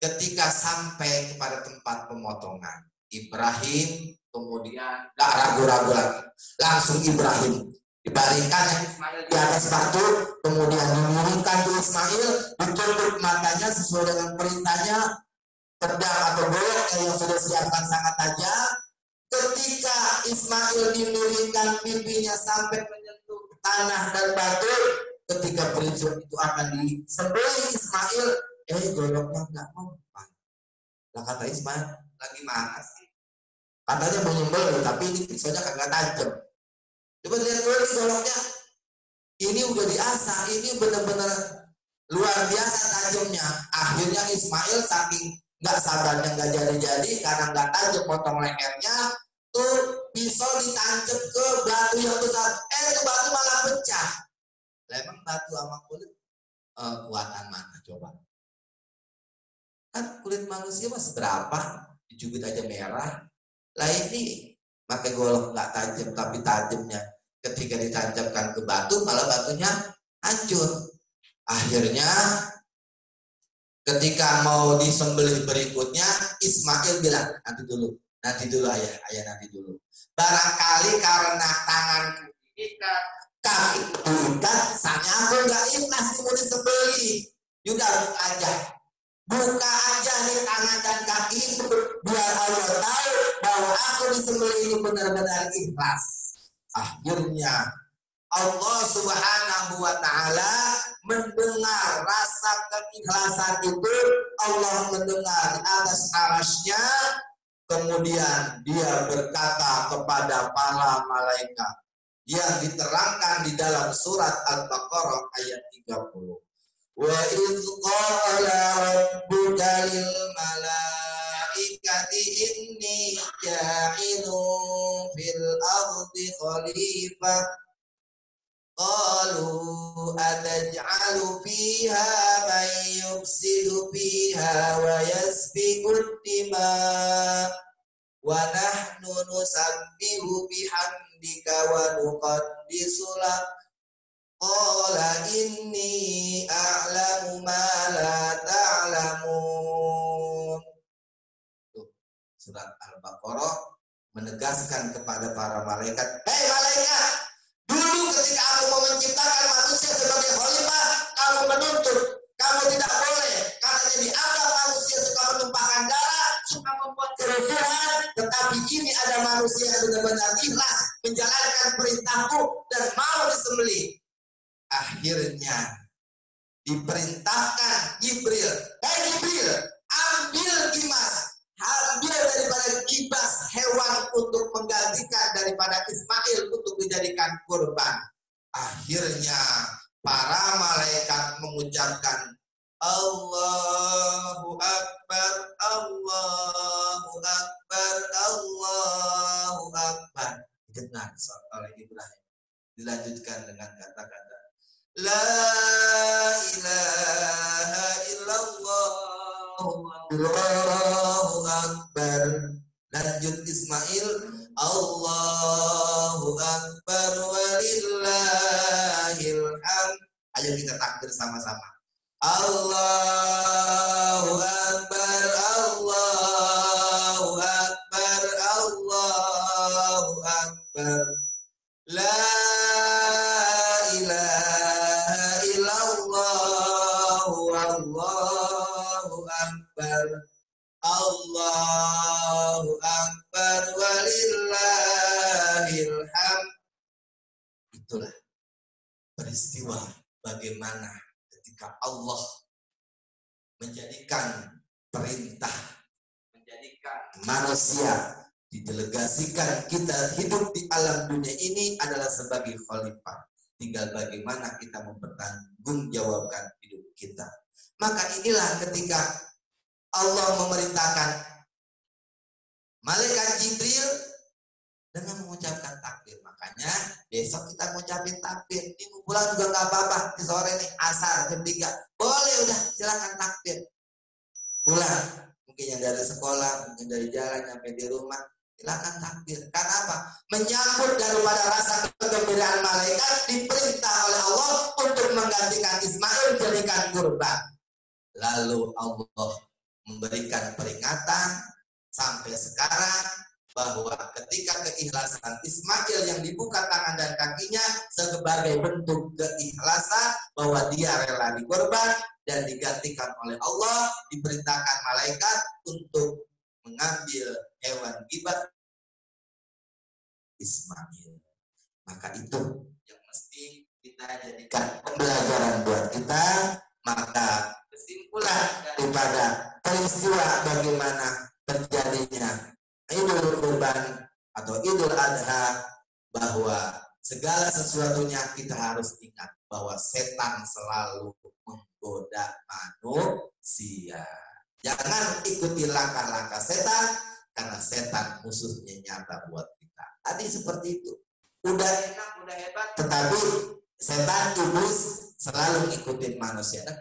Speaker 4: ketika sampai kepada tempat pemotongan. Ibrahim kemudian gak ragu-ragu lagi, langsung Ibrahim dibaringkan Ismail di atas batu, kemudian dimiringkan ke Ismail, ditutup matanya sesuai dengan perintahnya, pedang atau golok yang sudah siapkan sangat tajam. Ketika Ismail dimiringkan pipinya sampai menyentuh tanah dan batu, ketika peristiwa itu akan disembelih Ismail, goloknya nggak mempan. Lah kata Ismail, lagi mana sih? Katanya mau nyembelih, tapi ini pisaunya kagak tajam. Coba lihat dulu nih goloknya. Ini udah diasah, ini benar-benar luar biasa tajamnya. Akhirnya Ismail saking nggak sabarnya nggak jadi-jadi karena nggak tajam potong lehernya, tuh pisau ditancap ke batu yang besar. Itu batu malah pecah. Lah emang batu sama kulit kuatan mana coba? Kan kulit manusia mas berapa? Dicubit aja merah. Lah ini pakai golok nggak tajam, tapi tajamnya ketika ditancapkan ke batu malah batunya hancur. Akhirnya ketika mau disembelih berikutnya, Ismail bilang nanti dulu ayah nanti dulu. Barangkali karena tanganku diikat, kaki diikat, saatnya aku nggak ikhlas mau disembelih. Yaudah buka aja nih tangan dan kaki biar Allah tahu bahwa aku disembelih ini benar-benar ikhlas. Akhirnya Allah Subhanahu wa Ta'ala mendengar rasa keikhlasan itu. Allah mendengar di atas arasy-Nya, kemudian Dia berkata kepada para malaikat yang diterangkan di dalam surat Al-Baqarah ayat 30. Wa idz qala rabbuka lil malaikati inni ja'ilun fil ardi khalifah qalu ataj'alu fiha man yufsidu fiha wa yasfiku dima wa nahnu nusabbihu bihamdika indika wa nuqaddisu lak qala inni a'lamu ma la ta'lamun. Surat Al-Baqarah menegaskan kepada para malaikat, hei malaikat, dulu ketika aku mau menciptakan manusia sebagai khalifah, kamu menuntut, kamu tidak boleh, karena dianggap manusia suka menumpahkan darah, suka membuat kerusuhan, tetapi ini ada manusia yang benar-benar ikhlas menjalankan perintahku dan mau disembelih. Akhirnya diperintahkan Jibril, hei Jibril, ambil kimas, ambil daripada kibas hewan untuk menggantikan daripada Ismail untuk dijadikan kurban. Akhirnya para malaikat mengucapkan Allahu Akbar, Allahu Akbar, Allahu Akbar. Dengar oleh Ibrahim. Dilanjutkan dengan kata-kata La ilaha illallah, Allahu Akbar. Lanjut Ismail, Allahu Akbar walillahil hamd. Ayo kita takbir sama-sama. Allahu Akbar, Allahu Akbar, Allahu Akbar. La ilaha illallah, Allahu Akbar. Allahu Akbar walillahil hamd. Itulah peristiwa bagaimana ketika Allah menjadikan perintah, menjadikan manusia, didelegasikan kita hidup di alam dunia ini adalah sebagai khalifah. Tinggal bagaimana kita mempertanggungjawabkan hidup kita. Maka inilah ketika Allah memerintahkan malaikat Jibril dengan mengucapkan takbir. Makanya besok kita mengucapin takbir. Minggu pulang juga nggak apa-apa. Di sore nih asar jam 3. Boleh udah silakan takbir. Pulang. Mungkin yang dari sekolah, mungkin dari jalan sampai di rumah. Silakan takbir. Karena apa? Menyambut daripada rasa kegembiraan malaikat diperintah oleh Allah untuk menggantikan Ismail jadikan kurban. Lalu Allah memberikan peringatan sampai sekarang bahwa ketika keikhlasan Ismail yang dibuka tangan dan kakinya sebagai bentuk keikhlasan bahwa dia rela dikorban dan digantikan oleh Allah, diperintahkan malaikat untuk mengambil hewan gibat Ismail. Maka itu yang mesti kita jadikan pembelajaran buat kita. Maka kesimpulan daripada peristiwa bagaimana terjadinya Idul Kurban atau Idul Adha, bahwa segala sesuatunya kita harus ingat bahwa setan selalu menggoda manusia. Jangan ikuti langkah-langkah setan, karena setan musuhnya nyata buat kita. Tadi seperti itu. Udah enak, udah hebat, tetapi setan iblis selalu ngikutin manusia. Nah,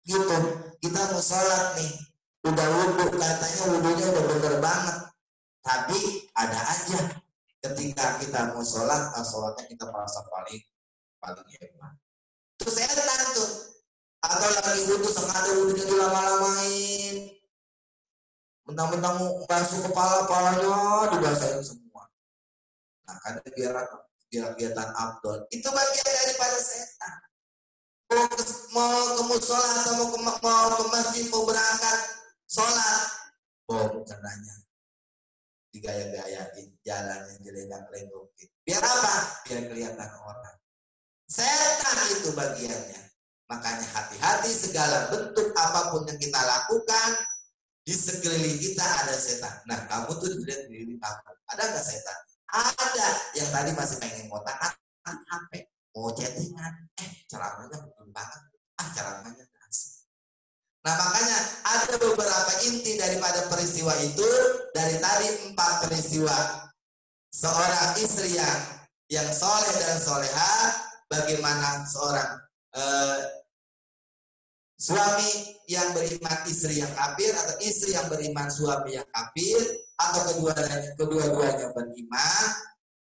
Speaker 4: gitu. Kita mau sholat nih, udah wudhu, katanya wudhunya udah bener banget. Tapi ada aja ketika kita mau sholat, sholatnya kita merasa paling hebat. Itu setan tuh. Atau lagi wudhu, sengaja wudhunya dilama-lamain. Mentang-mentang masuk kepala-palanya dibasahin semua. Nah, karena biar kelihatan abdol. Itu bagian daripada setan. Mau ke musola atau mau ke masjid, mau berangkat sholat, bawa mukenanya, digaya-gayain, jalannya jelek-jelek. Biar apa? Biar kelihatan orang. Setan itu bagiannya. Makanya hati-hati segala bentuk apapun yang kita lakukan, di sekeliling kita ada setan. Nah, kamu tuh dilihat di kamu, ada nggak setan? Ada. Yang tadi masih pengen ngotak HP, mau chattingan, ceramahnya betul banget, ceramahnya asik. Nah, makanya ada beberapa inti daripada peristiwa itu. Dari tadi 4 peristiwa, seorang istri yang soleh dan soleha, bagaimana seorang suami yang beriman istri yang kafir, atau istri yang beriman suami yang kafir, atau kedua-duanya beriman.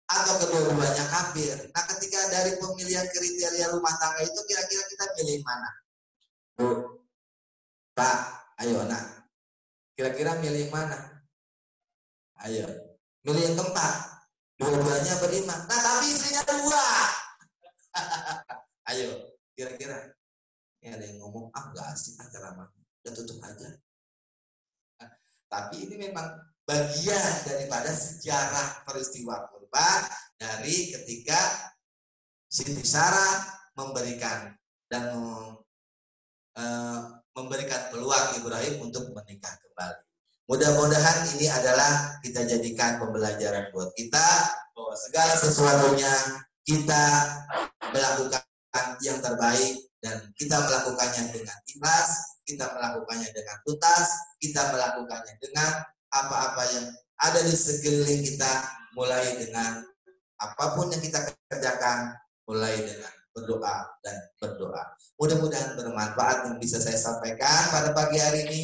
Speaker 4: atau kedua-duanya kafir. Nah, ketika dari pemilihan kriteria rumah tangga itu kira-kira kita pilih mana? Bu, Pak, ayo nak. Kira-kira milih mana? Ayo, milih yang keempat. Dua-duanya beriman. Nah, tapi istrinya dua. Ayo, kira-kira. Ini ada yang ngomong, nggak asik ceramah. Udah tutup aja. Tapi ini memang bagian daripada sejarah peristiwa kurban dari ketika Siti Sarah memberikan dan memberikan peluang Ibrahim untuk menikah kembali. Mudah-mudahan ini adalah kita jadikan pembelajaran buat kita bahwa segala sesuatunya kita melakukan yang terbaik dan kita melakukannya dengan ikhlas, kita melakukannya dengan tuntas, kita melakukannya dengan apa-apa yang ada di sekeliling kita, mulai dengan apapun yang kita kerjakan, mulai dengan berdoa dan berdoa. Mudah-mudahan bermanfaat yang bisa saya sampaikan pada pagi hari ini.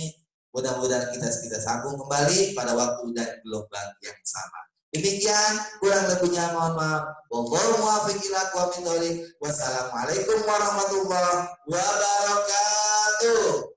Speaker 4: Mudah-mudahan kita sambung kembali pada waktu dan gelombang yang sama. Demikian, kurang lebihnya mohon maaf. Wallahu muwaffiq ila aqwamit thoriq. Wassalamualaikum warahmatullahi wabarakatuh.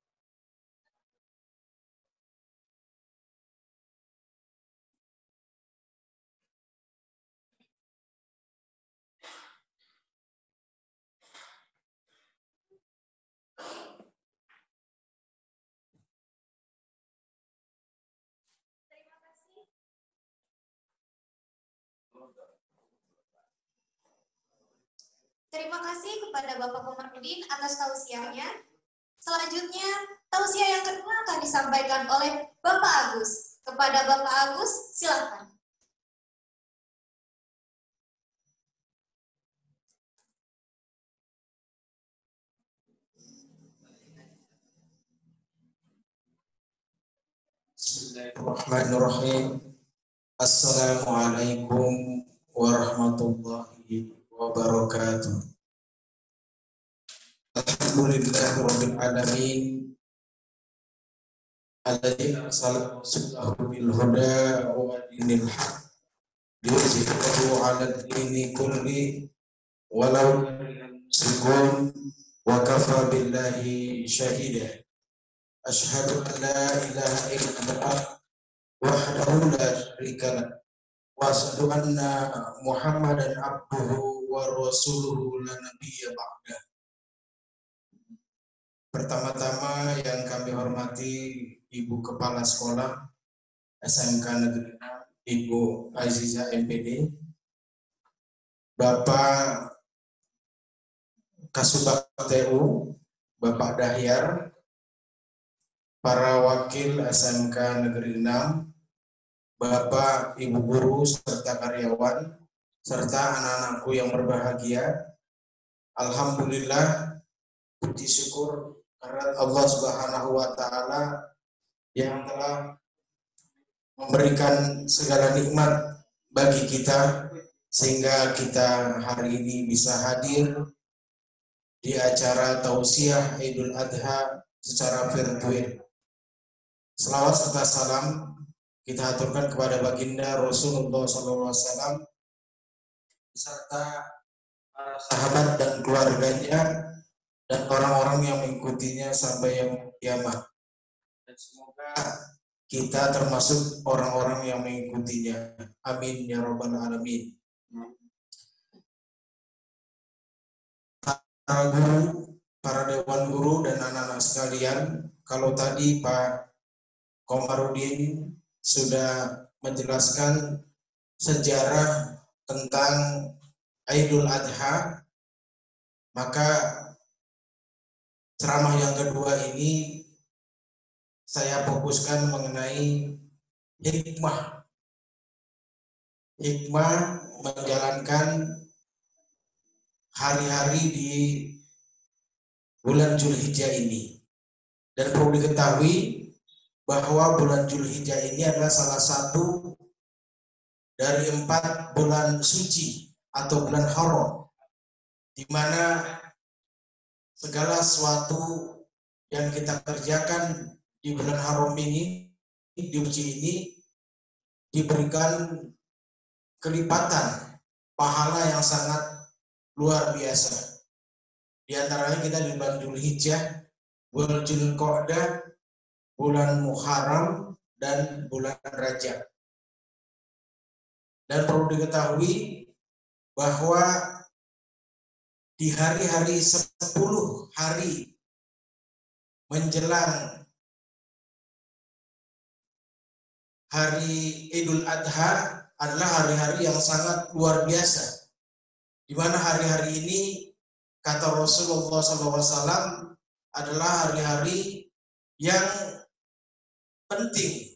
Speaker 2: Terima kasih kepada Bapak Komarudin atas tausiahnya. Selanjutnya, tausiah yang kedua akan disampaikan oleh Bapak Agus. Kepada Bapak Agus, silakan.
Speaker 5: Bismillahirrahmanirrahim. Assalamualaikum warahmatullahi wabarakatuh. Alhamdulillahirabbil alamin. Alladzi arsala rasulahu bil huda wa dinil haq liyuzhirahu 'ala ad-dini kulli walau musyrikun wa kafa billahi shahida. Asyhadu an la ilaha illallah wahdahu la syarika lah wa asyhadu anna Muhammadan abduhu wa rasuluhu la nabiyya ba'dah. Pertama-tama yang kami hormati Ibu Kepala Sekolah SMK Negeri 6, Ibu Aziza MPD, Bapak Kasubag TU, Bapak Dahyar, para wakil SMK Negeri 6, Bapak, Ibu guru, serta karyawan, serta anak-anakku yang berbahagia. Alhamdulillah, puji syukur karena Allah Subhanahu wa Ta'ala yang telah memberikan segala nikmat bagi kita sehingga kita hari ini bisa hadir di acara tausiah Idul Adha secara virtual. Selawat serta salam kita aturkan kepada baginda Rasulullah SAW beserta para sahabat dan keluarganya dan orang-orang yang mengikutinya sampai yaumul kiamat. Dan semoga kita termasuk orang-orang yang mengikutinya. Amin ya rabbal alamin. Para guru, para dewan guru dan anak-anak sekalian, kalau tadi Pak Komarudin sudah menjelaskan sejarah tentang Idul Adha, maka ceramah yang kedua ini saya fokuskan mengenai hikmah menjalankan hari-hari di bulan Zulhijjah ini. Dan perlu diketahui bahwa bulan Zulhijjah ini adalah salah satu dari 4 bulan suci atau bulan haram, di mana segala sesuatu yang kita kerjakan di bulan haram ini, di uji ini, diberikan kelipatan pahala yang sangat luar biasa. Di antaranya kita di bulan Dzulhijjah, bulan Dzulqa'dah, bulan Muharram, dan bulan Rajab. Dan perlu diketahui bahwa di hari-hari 10 hari menjelang hari Idul Adha adalah hari-hari yang sangat luar biasa, di mana hari-hari ini kata Rasulullah SAW adalah hari-hari yang penting,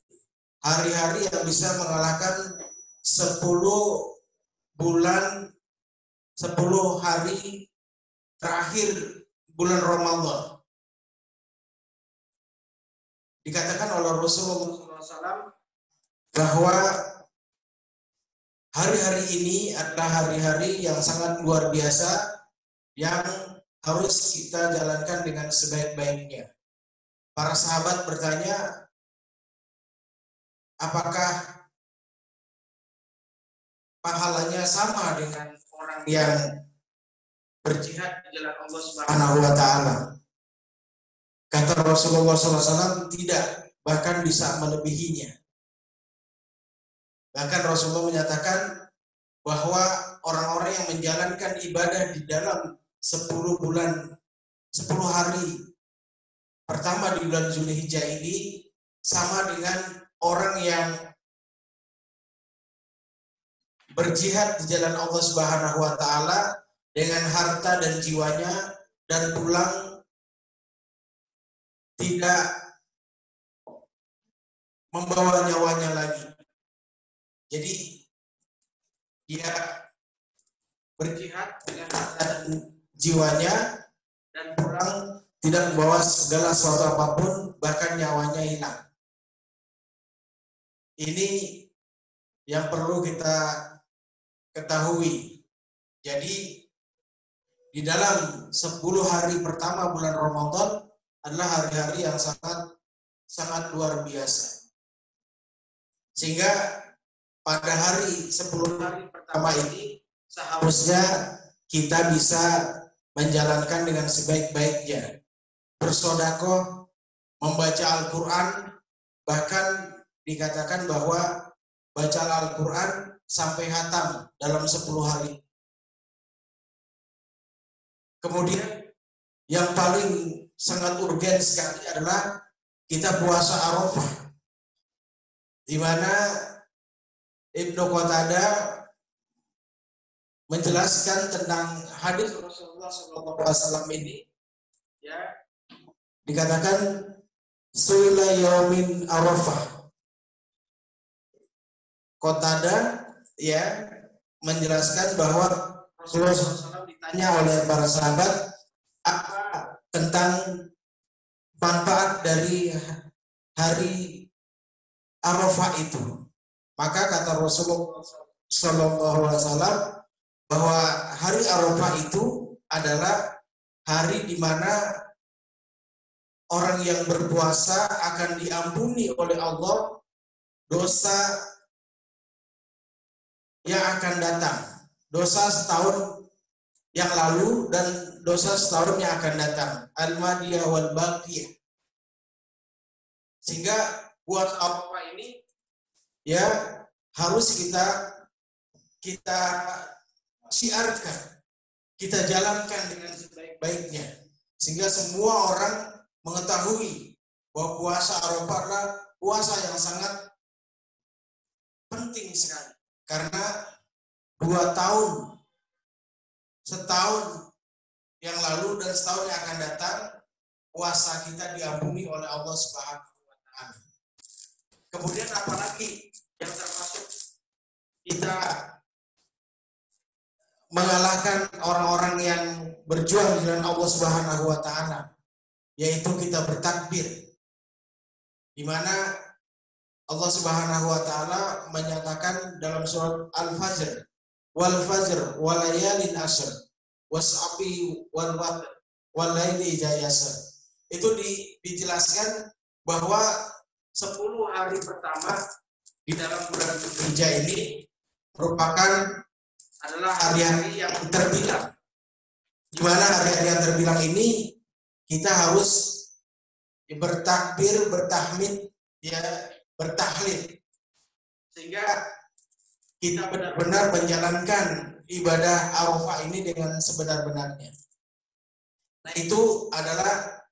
Speaker 5: hari-hari yang bisa mengalahkan 10 hari terakhir bulan Ramadan. Dikatakan oleh Rasulullah SAW bahwa hari-hari ini adalah hari-hari yang sangat luar biasa yang harus kita jalankan dengan sebaik-baiknya. Para sahabat bertanya, apakah pahalanya sama dengan orang yang berjihad di jalan Allah Subhanahu wa Ta'ala? Kata Rasulullah SAW, tidak, bahkan bisa melebihinya. Bahkan Rasulullah menyatakan bahwa orang-orang yang menjalankan ibadah di dalam 10 hari pertama di bulan Dzulhijjah ini sama dengan orang yang berjihad di jalan Allah Subhanahu wa Ta'ala dengan harta dan jiwanya dan pulang tidak membawa nyawanya lagi. Jadi dia berjihad dengan harta dan jiwanya dan pulang tidak membawa segala sesuatu apapun, bahkan nyawanya hilang. Ini yang perlu kita ketahui. Jadi di dalam 10 hari pertama bulan Ramadan adalah hari-hari yang sangat luar biasa. Sehingga pada hari 10 hari pertama ini seharusnya kita bisa menjalankan dengan sebaik-baiknya. Bersedekah, membaca Al-Quran, bahkan dikatakan bahwa baca Al-Quran sampai khatam dalam 10 hari. Kemudian yang paling sangat urgen sekali adalah kita puasa Arafah, di mana Ibnu Qatadah menjelaskan tentang hadis Rasulullah SAW ini, ya, dikatakan suila yaumin Arafah. Qatadah ya menjelaskan bahwa Rasulullah SAW ditanya oleh para sahabat apa tentang manfaat dari hari Arafah itu. Maka kata Rasulullah SAW bahwa hari Arafah itu adalah hari di mana orang yang berpuasa akan diampuni oleh Allah dosa yang akan datang, dosa setahun yang lalu dan dosa setahun yang akan datang, al-madiyah wal baqiyah. Sehingga buat Arafah ini ya harus kita syiarkan, kita jalankan dengan sebaik-baiknya, sehingga semua orang mengetahui bahwa puasa Arafah adalah puasa yang sangat penting sekali, karena 2 tahun, setahun yang lalu dan setahun yang akan datang, puasa kita diampuni oleh Allah Subhanahu wa Ta'ala. Kemudian apalagi yang termasuk kita mengalahkan orang-orang yang berjuang di jalan Allah Subhanahu wa Ta'ala, yaitu kita bertakbir, di mana Allah Subhanahu wa Ta'ala menyatakan dalam surat Al-Fajr, wal fajr wal layalin ashr was'abi wal watr wal laili idza yasr. Itu dijelaskan bahwa 10 hari pertama di dalam bulan Dzulhijjah ini merupakan adalah hari-hari yang terbilang. Di mana hari-hari yang terbilang ini kita harus bertakbir, bertahmid, ya, bertahlil, sehingga kita benar-benar menjalankan ibadah Arafah ini dengan sebenar-benarnya. Nah, itu adalah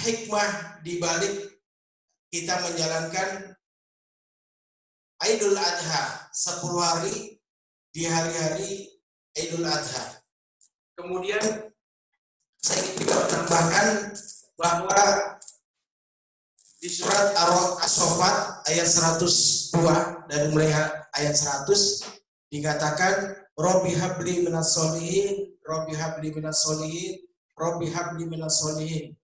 Speaker 5: hikmah di balik kita menjalankan Idul Adha 10 hari di hari-hari Idul Adha. Kemudian saya ingin juga menambahkan bahwa di surat As-Saffat ayat 102 dari mulai ayat 100 dikatakan Rabbi habli minas solihin, Rabbi habli minas solihin, Rabbi habli minas solihin.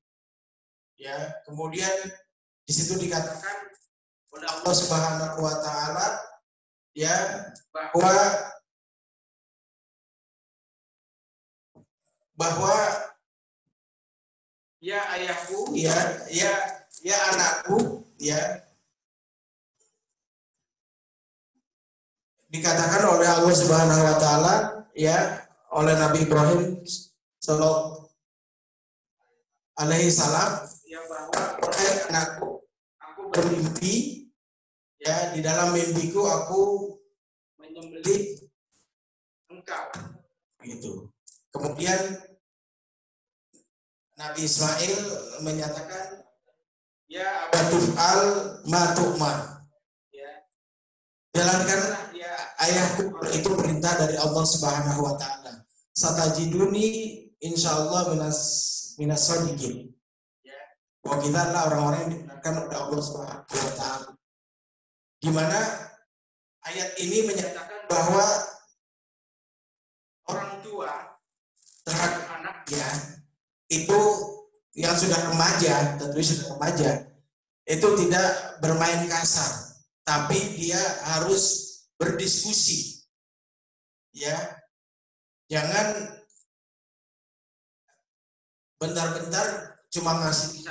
Speaker 5: Ya, kemudian di situ dikatakan oleh Allah Subhanahu wa taala, ya, bahwa ya ayahku, ya anakku, ya, dikatakan oleh Allah Subhanahu wa taala, ya, oleh Nabi Ibrahim sallallahu alaihi salam, ya, bahwa oleh anakku, aku bermimpi, ya, di dalam mimpiku aku menyembelih engkau, gitu. Kemudian Nabi Ismail menyatakan, ya abatuf'al ma tu'mar, ya, jalankanlah ya ayahku, itu perintah dari Allah Subhanahu wa taala. Satajiduni insyaallah minas shodiqin. Ya, bahwa kita adalah orang-orang yang dibenarkan oleh Allah Subhanahu wa taala. Di mana ayat ini menyatakan bahwa orang tua terhadap anaknya itu yang sudah remaja, tentunya sudah remaja, itu tidak bermain kasar, tapi dia harus berdiskusi, ya, jangan bentar-bentar cuma ngasih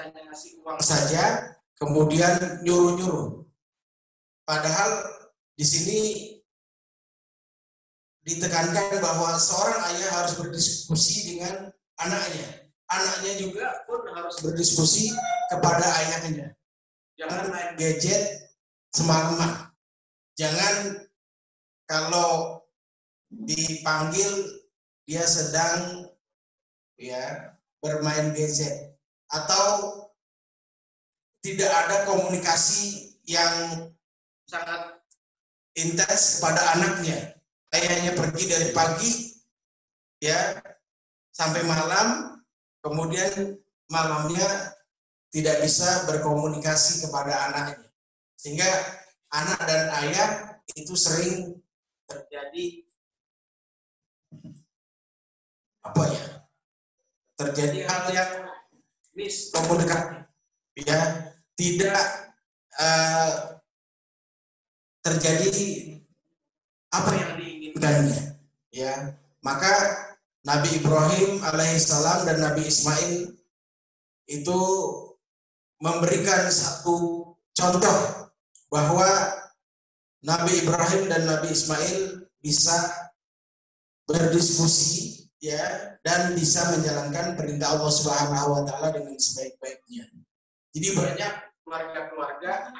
Speaker 5: uang saja, kemudian nyuruh-nyuruh. Padahal di sini ditekankan bahwa seorang ayah harus berdiskusi dengan anaknya. Anaknya juga pun harus berdiskusi kepada ayahnya. Jangan main gadget semalaman. Jangan kalau dipanggil dia sedang, ya, bermain gadget atau tidak ada komunikasi yang sangat intens kepada anaknya. Ayahnya pergi dari pagi, ya, sampai malam, kemudian malamnya tidak bisa berkomunikasi kepada anaknya, sehingga anak dan ayah itu sering terjadi terjadi hal yang miskomunikasi, ya, tidak terjadi apa yang diinginkannya, ya. Maka Nabi Ibrahim alaihissalam dan Nabi Ismail itu memberikan satu contoh bahwa Nabi Ibrahim dan Nabi Ismail bisa berdiskusi, ya, dan bisa menjalankan perintah Allah Subhanahu wa taala dengan sebaik-baiknya. Jadi banyak keluarga-keluarga,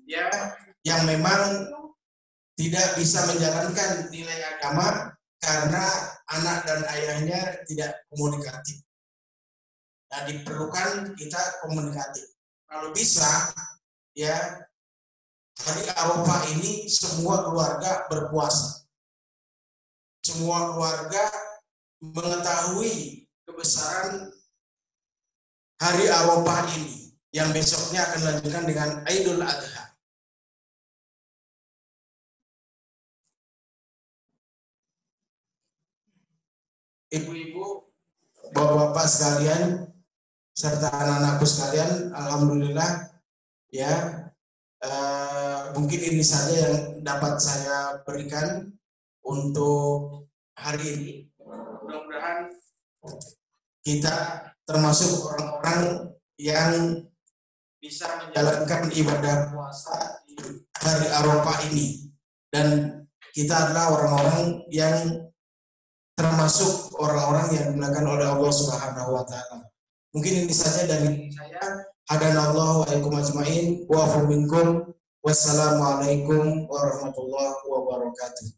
Speaker 5: ya, yang memang tidak bisa menjalankan nilai agama karena anak dan ayahnya tidak komunikatif. Nah, diperlukan kita komunikatif. Kalau bisa, ya, hari Arafah ini semua keluarga berpuasa. Semua keluarga mengetahui kebesaran hari Arafah ini yang besoknya akan dilanjutkan dengan Idul Adha. Ibu-ibu, bapak-bapak sekalian, serta anak-anakku sekalian, alhamdulillah, ya, mungkin ini saja yang dapat saya berikan untuk hari ini. Mudah-mudahan kita termasuk orang-orang yang bisa menjalankan ibadah puasa di hari Arafah ini, dan kita adalah orang-orang yang termasuk orang-orang yang dimuliakan oleh Allah Subhanahu wa taala. Mungkin ini saja dari saya. Hadanallahu wa iyyakum ajmain wa afu minkum. Wassalamualaikum warahmatullahi wabarakatuh.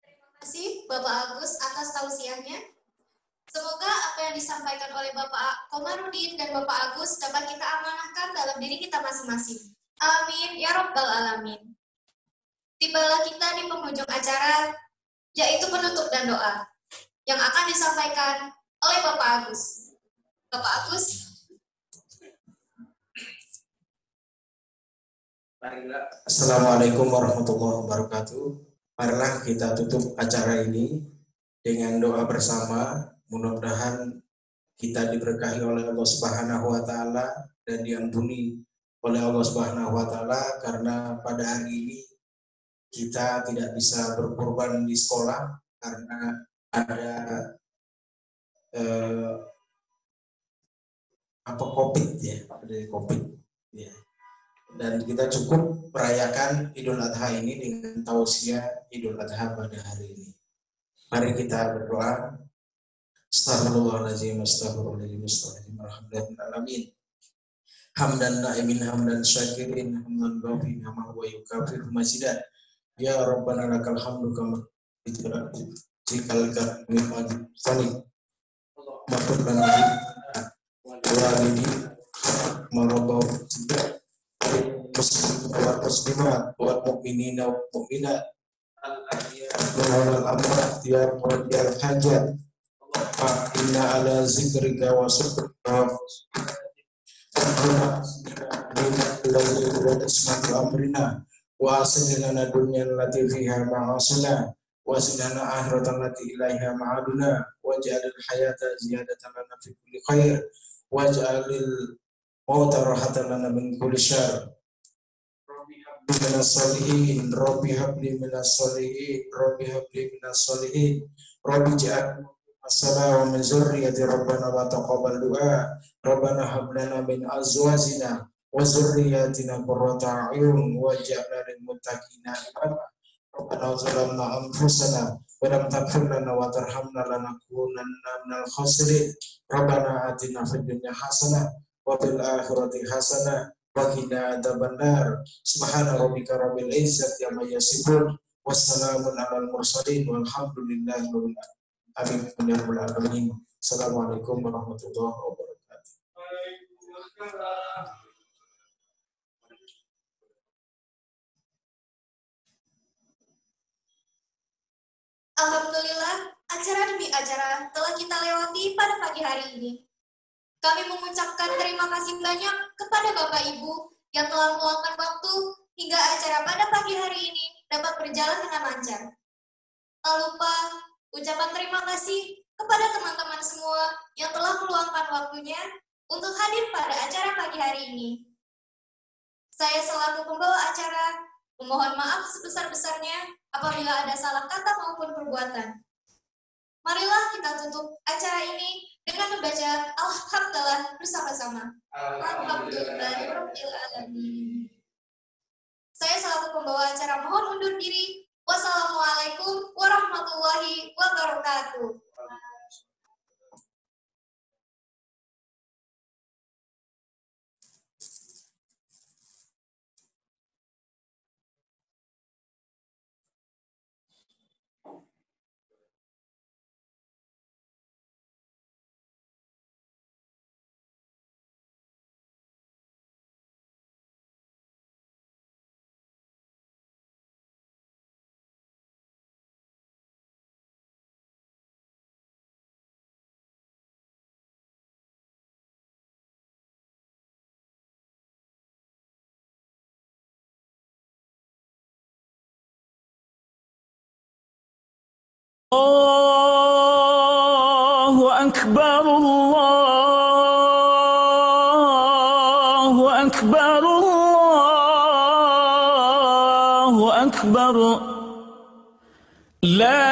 Speaker 2: Terima kasih Bapak Agus atas tausiahnya. Semoga apa yang disampaikan oleh Bapak Komarudin dan Bapak Agus dapat kita amanahkan dalam diri kita masing-masing. Amin ya Rabbal Alamin. Tibalah kita di penghujung acara, yaitu penutup dan doa yang akan disampaikan oleh Bapak Agus. Bapak Agus.
Speaker 5: Assalamualaikum warahmatullahi wabarakatuh. Marilah kita tutup acara ini dengan doa bersama. Mudah-mudahan kita diberkahi oleh Allah Subhanahu wa taala dan diampuni oleh Allah Subhanahu wa taala, karena pada hari ini kita tidak bisa berkorban di sekolah karena ada COVID ya, ada COVID ya. Dan kita cukup merayakan Idul Adha ini dengan tausiah Idul Adha pada hari ini. Mari kita berdoa. Astaghfirullahaladzim, astaghfirullahaladzim, astaghfirullahaladzim, alamin. Hamdan na'imin, hamdan syakirin, hamdan ghafin, hamdan wa yukafir mazidan. Ya Rabbana lakal hamdu kama jikal kami madi matur lana walidi marabau muslimat wal mu'minina wal mu'minat wal amrat ya qadiyal hajat inna ala zikrika wa syukrika amrina wa aslina dunya allati fiha ma'asina wa aslina akhiratan allati ilaiha ma'aduna waj'alil hayata ziyadatan lana fi kulli khair waj'alil mauta rahatan lana min kulli syarr. Minas solihin, Rabbi habli minas solihin, Rabbi habli minas solihin, Rabbi ja'al assalamu min zurriyati Rabbana wa taqabbal du'a, Rabbana hablana min azwajina wa zurriyatina qurrata a'yun waj'alna lil muttaqina imama. Rabbana zalamna anfusana wa lam taghfir lana wa tarhamna lanakunanna minal khasirin. Rabbana atina fid dunya hasanah wa fil akhirati hasanah wa qina adzabannar. Subhana rabbika rabbil izzati amma yasifun wassalamun alal mursalin walhamdulillahi rabbil alamin. Assalamualaikum warahmatullahi wabarakatuh.
Speaker 2: Alhamdulillah, acara demi acara telah kita lewati pada pagi hari ini. Kami mengucapkan terima kasih banyak kepada Bapak Ibu yang telah meluangkan waktu hingga acara pada pagi hari ini dapat berjalan dengan lancar. Tak lupa ucapan terima kasih kepada teman-teman semua yang telah meluangkan waktunya untuk hadir pada acara pagi hari ini. Saya selaku pembawa acara memohon maaf sebesar-besarnya apabila ada salah kata maupun perbuatan. Marilah kita tutup acara ini dengan membaca Alhamdulillah bersama-sama. Alhamdulillahirrahmanirrahim. Saya selaku pembawa acara mohon undur diri. Wassalamualaikum warahmatullahi wabarakatuh.
Speaker 6: الله أكبر الله أكبر الله أكبر لا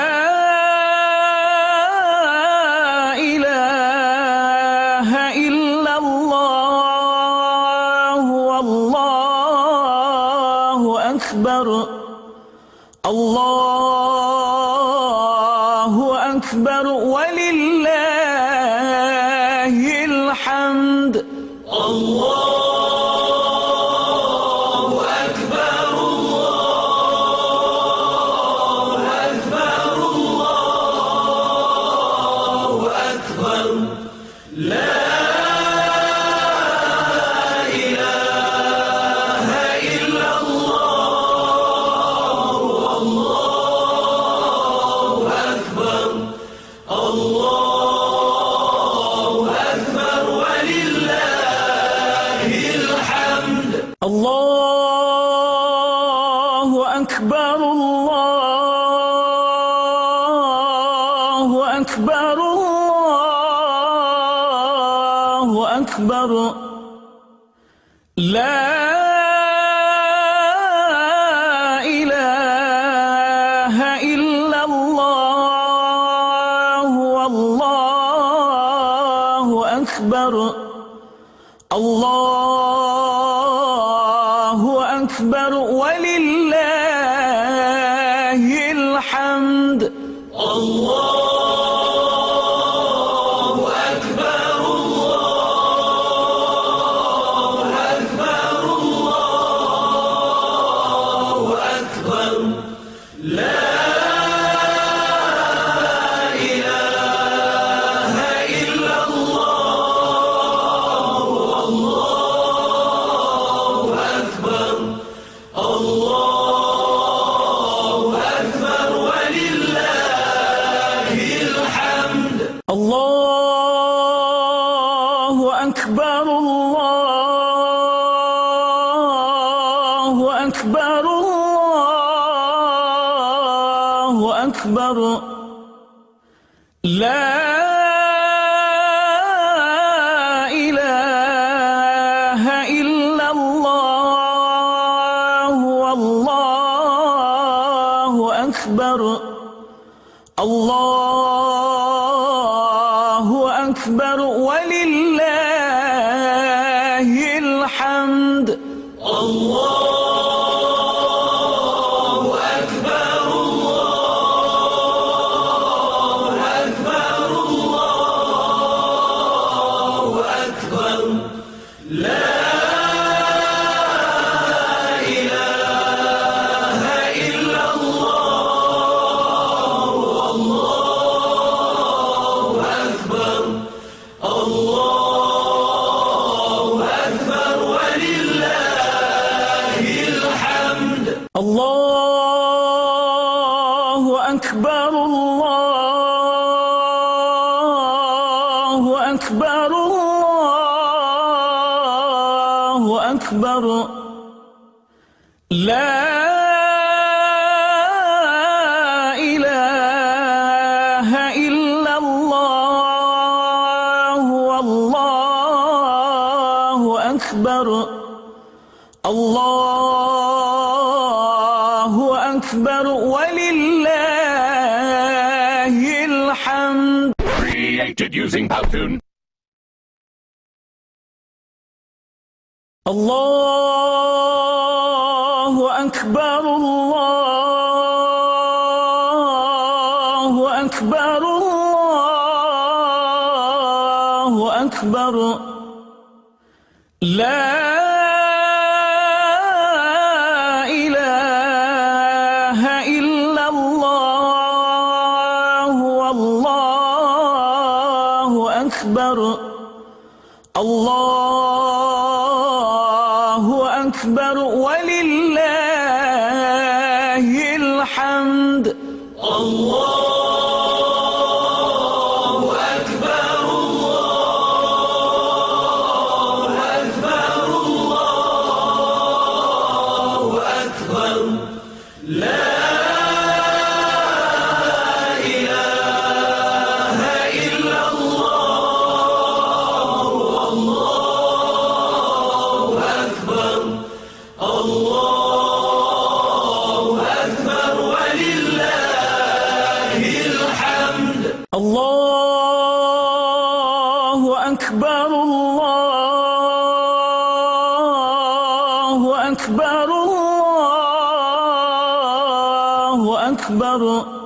Speaker 6: إله إلا الله أكبر الله أكبر ولله الحمد الله أكبر الله أكبر الله أكبر لا الله أكبر الله أكبر الله أكبر لا إله إلا الله والله أكبر الله أكبر ولله الحمد الله أكبر الله أكبر الله أكبر لا إله إلا الله والله أكبر الله أكبر ولله الحمد الله أكبر الله أكبر الله أكبر لا إله إلا الله والله أكبر الله أكبر ولله الحمد الله أكبر الله أكبر الله أكبر لا إله إلا الله والله أكبر الله أكبر ولله الحمد الله أكبر الله أكبر الله أكبر لا إله إلا الله والله أكبر الله أكبر ولله الحمد.
Speaker 7: Created using Powtoon.
Speaker 6: الله أكبر الله أكبر الله أكبر لا إله إلا الله والله أكبر الله أكبر ولله الحمد. الله أكبر الله أكبر الله أكبر لا إله إلا الله والله أكبر الله أكبر ولله الحمد. الله أكبر الله أكبر الله أكبر